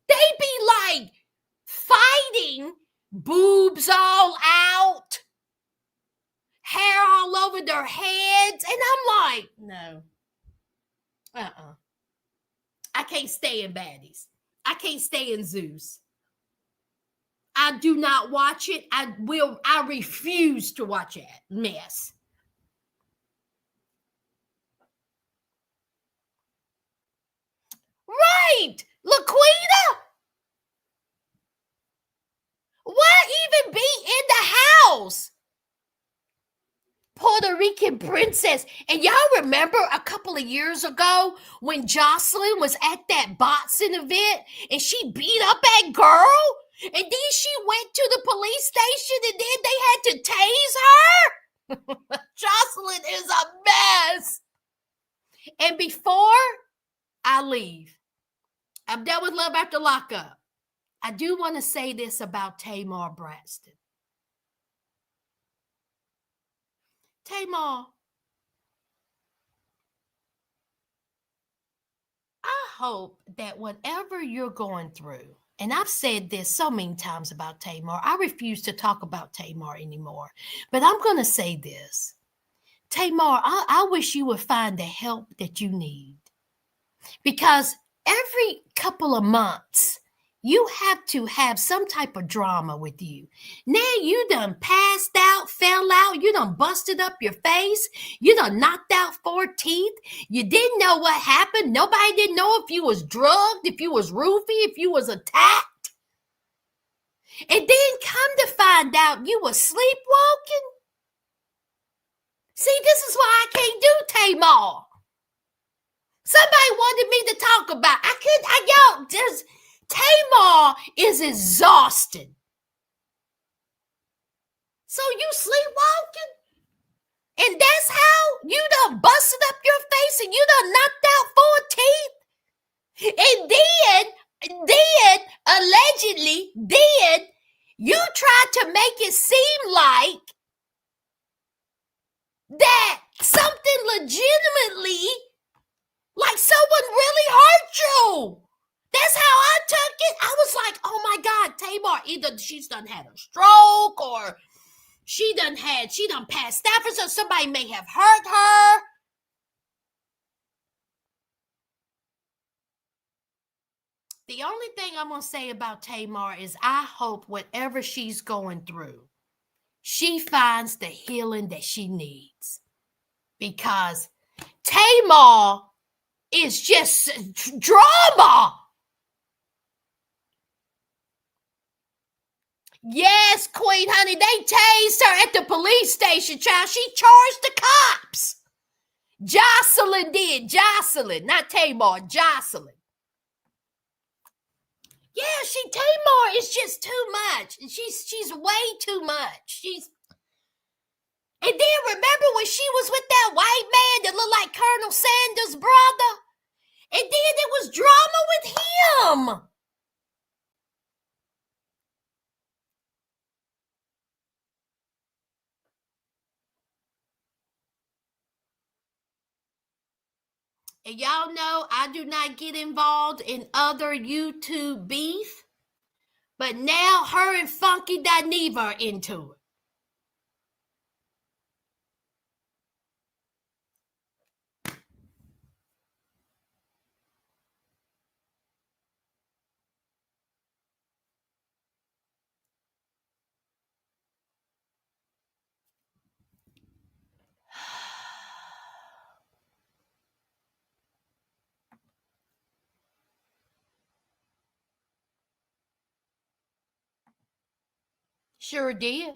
they be like fighting, boobs all out, hair all over their heads. And I'm like, no. I can't stay in Baddies. I can't stay in Zeus. I do not watch it. I refuse to watch it. Mess. Right. Laquita. Why even be in the house? Puerto Rican princess. And y'all remember a couple of years ago when Jocelyn was at that boxing event and she beat up that girl? And then she went to the police station and then they had to tase her? Jocelyn is a mess. And before I leave, I'm done with Love After Lockup. I do want to say this about Tamar Braxton. Tamar, I hope that whatever you're going through, and I've said this so many times about Tamar, I refuse to talk about Tamar anymore, but I'm going to say this. Tamar, I wish you would find the help that you need because every couple of months, you have to have some type of drama with you. Now you done passed out, fell out, you done busted up your face, you done knocked out 4 teeth. You didn't know what happened. Nobody didn't know if you was drugged, if you was roofied, if you was attacked. And then come to find out you was sleepwalking. See, this is why I can't do Tamar. Somebody wanted me to talk about. Tamar is exhausted. So you sleepwalking? And that's how you done busted up your face and you done knocked out 4 teeth? And then, allegedly, you tried to make it seem like that something legitimately, like someone really hurt you. That's how I took it. I was like, oh my God, Tamar, either she's done had a stroke or she done passed out or so somebody may have hurt her. The only thing I'm going to say about Tamar is I hope whatever she's going through, she finds the healing that she needs. Because Tamar is just drama. Yes, Queen, honey, they tased her at the police station, child. She charged the cops. Jocelyn did. Jocelyn, not Tamar, Jocelyn. Yeah, Tamar is just too much. She's way too much. And then remember when she was with that white man that looked like Colonel Sanders' brother? And then there was drama with him. And y'all know I do not get involved in other YouTube beef. But now her and Funky Dineva are into it. Sure did.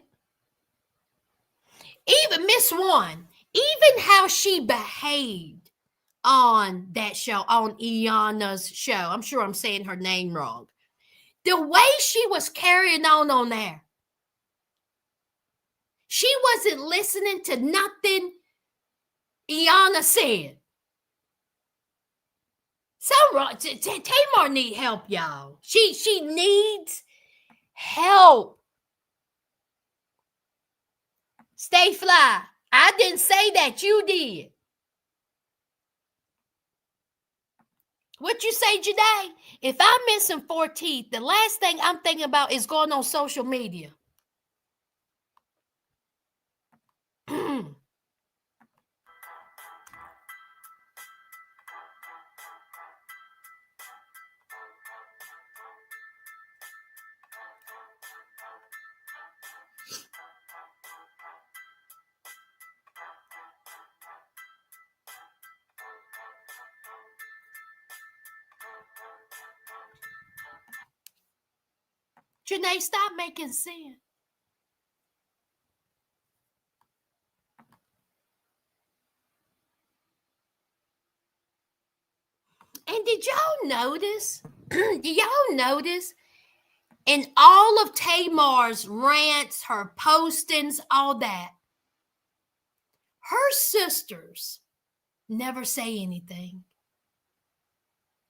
Even Miss One, even how she behaved on that show, on Iana's show. I'm sure I'm saying her name wrong. The way she was carrying on there. She wasn't listening to nothing Iana said. So wrong. Tamar need help, y'all. She needs help. Stay fly. I didn't say that. You did. What you say, Janae? If I'm missing 4 teeth, the last thing I'm thinking about is going on social media. Janae, stop making sense. And did y'all notice? Did y'all notice? In all of Tamar's rants, her postings, all that, her sisters never say anything.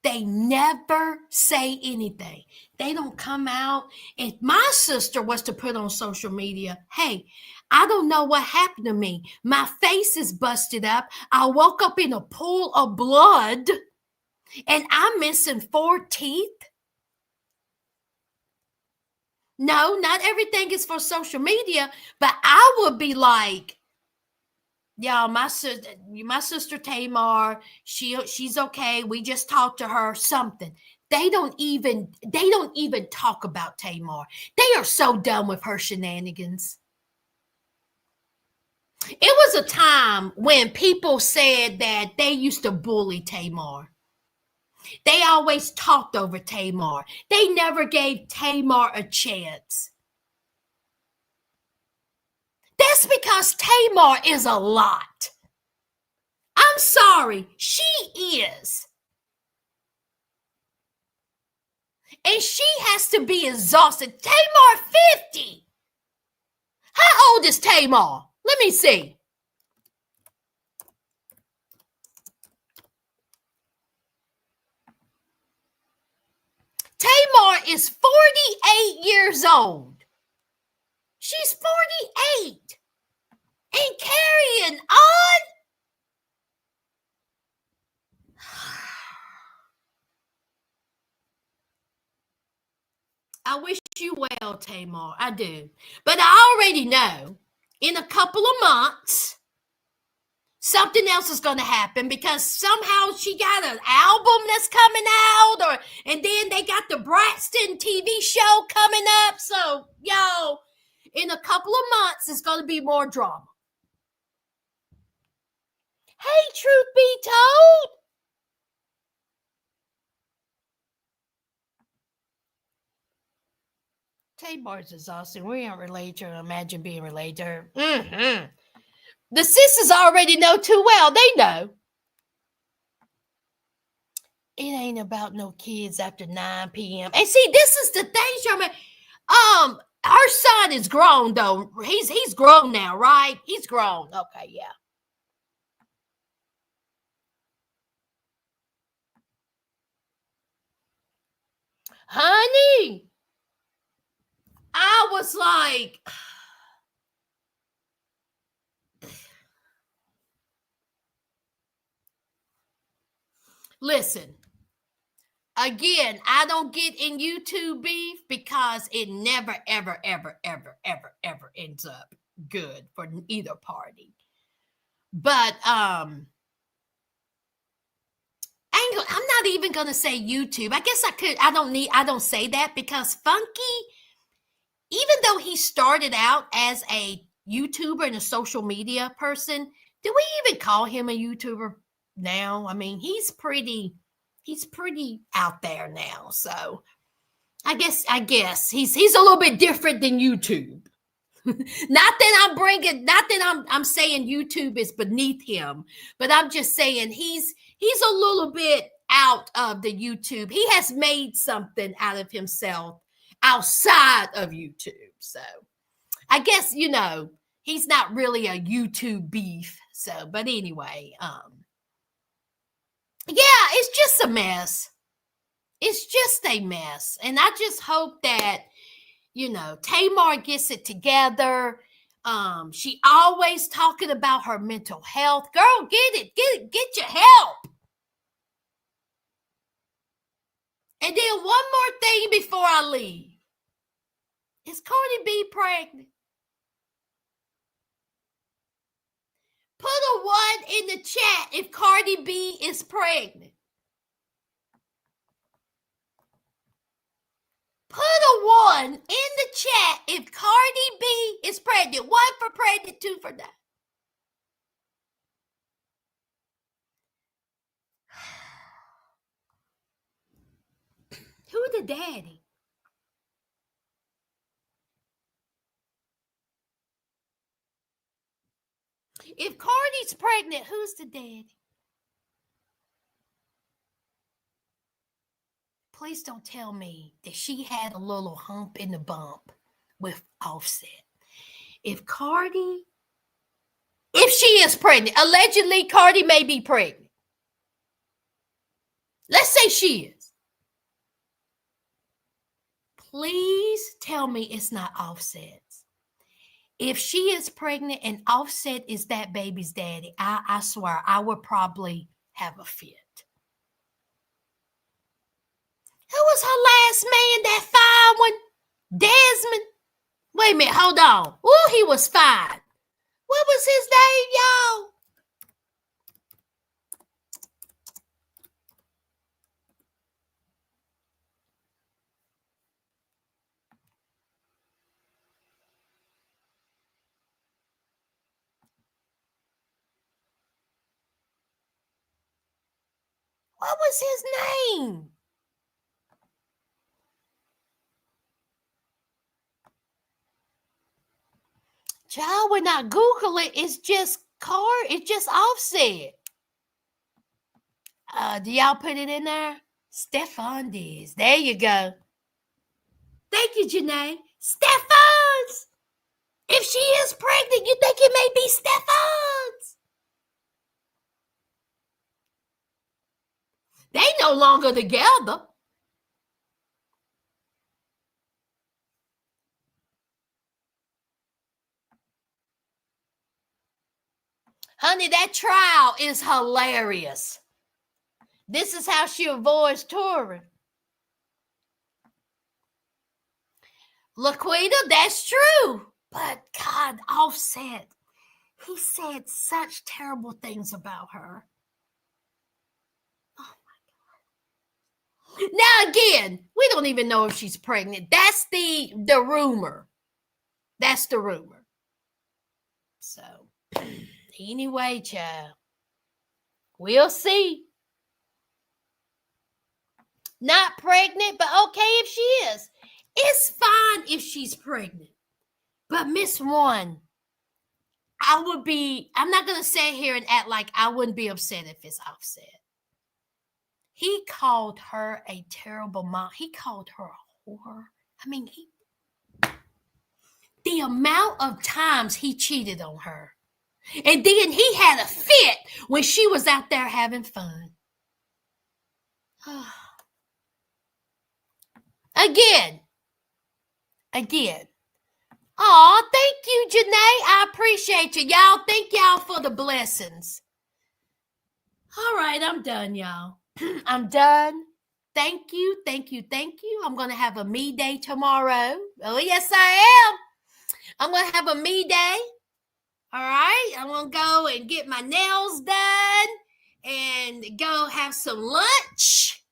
They never say anything. They don't come out. If my sister was to put on social media, hey, I don't know what happened to me. My face is busted up. I woke up in a pool of blood and I'm missing 4 teeth. No, not everything is for social media, but I would be like, yeah, my sister Tamar, she's okay. We just talked to her, something. They don't even talk about Tamar. They are so done with her shenanigans. It was a time when people said that they used to bully Tamar. They always talked over Tamar. They never gave Tamar a chance. That's because Tamar is a lot. I'm sorry, she is. And she has to be exhausted. Tamar 50. How old is Tamar? Let me see. Tamar is 48 years old. She's 48 and carrying on. I wish you well, Tamar. I do. But I already know in a couple of months, something else is going to happen because somehow she got an album that's coming out, and then they got the Braxton TV show coming up. So, y'all, in a couple of months, it's going to be more drama. Hey, truth be told, Tamar's exhausting. We aren't related to her. Imagine being related to her. Mm-hmm. The sisters already know too well. They know. It ain't about no kids after 9 p.m. And see, this is the thing, Sherman. Our son is grown though. He's grown now, right? He's grown. Okay, yeah. Honey, I was like, listen, again, I don't get in YouTube beef because it never, ever, ever, ever, ever, ever ends up good for either party. But I'm not even gonna say YouTube. I guess I could. I don't say that because Funky, even though he started out as a YouTuber and a social media person, do we even call him a YouTuber now? I mean, he's pretty out there now. So I guess he's a little bit different than YouTube. Not that I'm saying YouTube is beneath him, but I'm just saying he's a little bit out of the YouTube. He has made something out of himself outside of YouTube. So I guess, he's not really a YouTube beef. So, but anyway, yeah, it's just a mess. It's just a mess. And I just hope that, Tamar gets it together. She always talking about her mental health. Girl, get your help. And then one more thing before I leave. Is Courtney B pregnant? Put a 1 in the chat if Cardi B is pregnant. Put a 1 in the chat if Cardi B is pregnant. 1 for pregnant, 2 for that. Who the daddy? If Cardi's pregnant, who's the daddy? Please don't tell me that she had a little hump in the bump with Offset. If she is pregnant, allegedly Cardi may be pregnant. Let's say she is. Please tell me it's not Offset's. If she is pregnant and Offset is that baby's daddy, I swear I would probably have a fit. Who was her last man, that fine one? Desmond? Wait a minute, hold on. Oh, he was fine. What was his name, y'all? What was his name? Child, when I Google it, it's just Offset. Do y'all put it in there? Stefan Diz. There you go. Thank you, Janae. Stefan's. If she is pregnant, you think it may be Stefan's? They no longer together. Honey, that trial is hilarious. This is how she avoids touring. Laquita, that's true. But God, Offset, he said such terrible things about her. Oh my God. Now again, we don't even know if she's pregnant. That's the rumor. That's the rumor. So, anyway, child, we'll see. Not pregnant, but okay if she is. It's fine if she's pregnant. But Miss One, I'm not going to sit here and act like I wouldn't be upset if it's Offset. He called her a terrible mom. He called her a whore. I mean, the amount of times he cheated on her. And then he had a fit when she was out there having fun. Again. Oh, thank you, Janae. I appreciate you. Y'all, thank y'all for the blessings. All right, I'm done, y'all. I'm done. Thank you. I'm going to have a me day tomorrow. Oh, yes, I am. I'm going to have a me day. All right. I'm going to go and get my nails done and go have some lunch.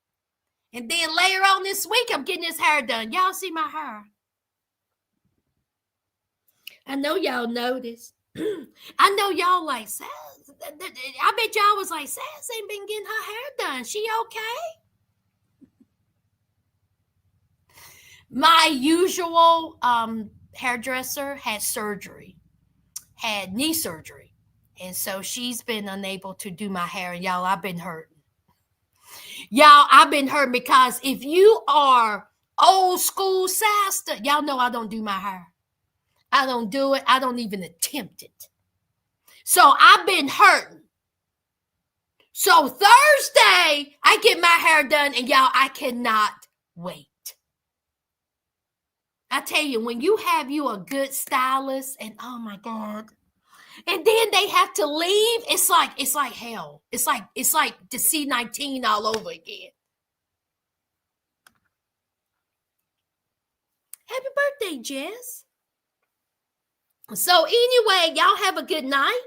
And then later on this week, I'm getting this hair done. Y'all see my hair? I know y'all noticed. I know y'all like, Sass. I bet y'all was like, Sass ain't been getting her hair done. She okay? My usual hairdresser had knee surgery. And so she's been unable to do my hair. And y'all, I've been hurting. Because if you are old school sister, y'all know I don't do my hair. I don't do it. I don't even attempt it. So I've been hurting. So Thursday, I get my hair done, and y'all, I cannot wait. I tell you, when you have you a good stylist, and oh my God, and then they have to leave, it's like hell. It's like the C-19 all over again. Happy birthday, Jess. So anyway, y'all have a good night.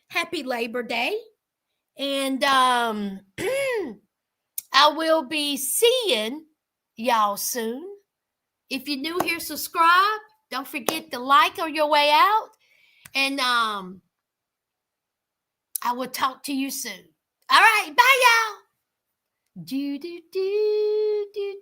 Happy Labor Day. And I will be seeing y'all soon. If you're new here, subscribe. Don't forget to like on your way out. And I will talk to you soon. All right, bye, y'all. Do, do, do, do.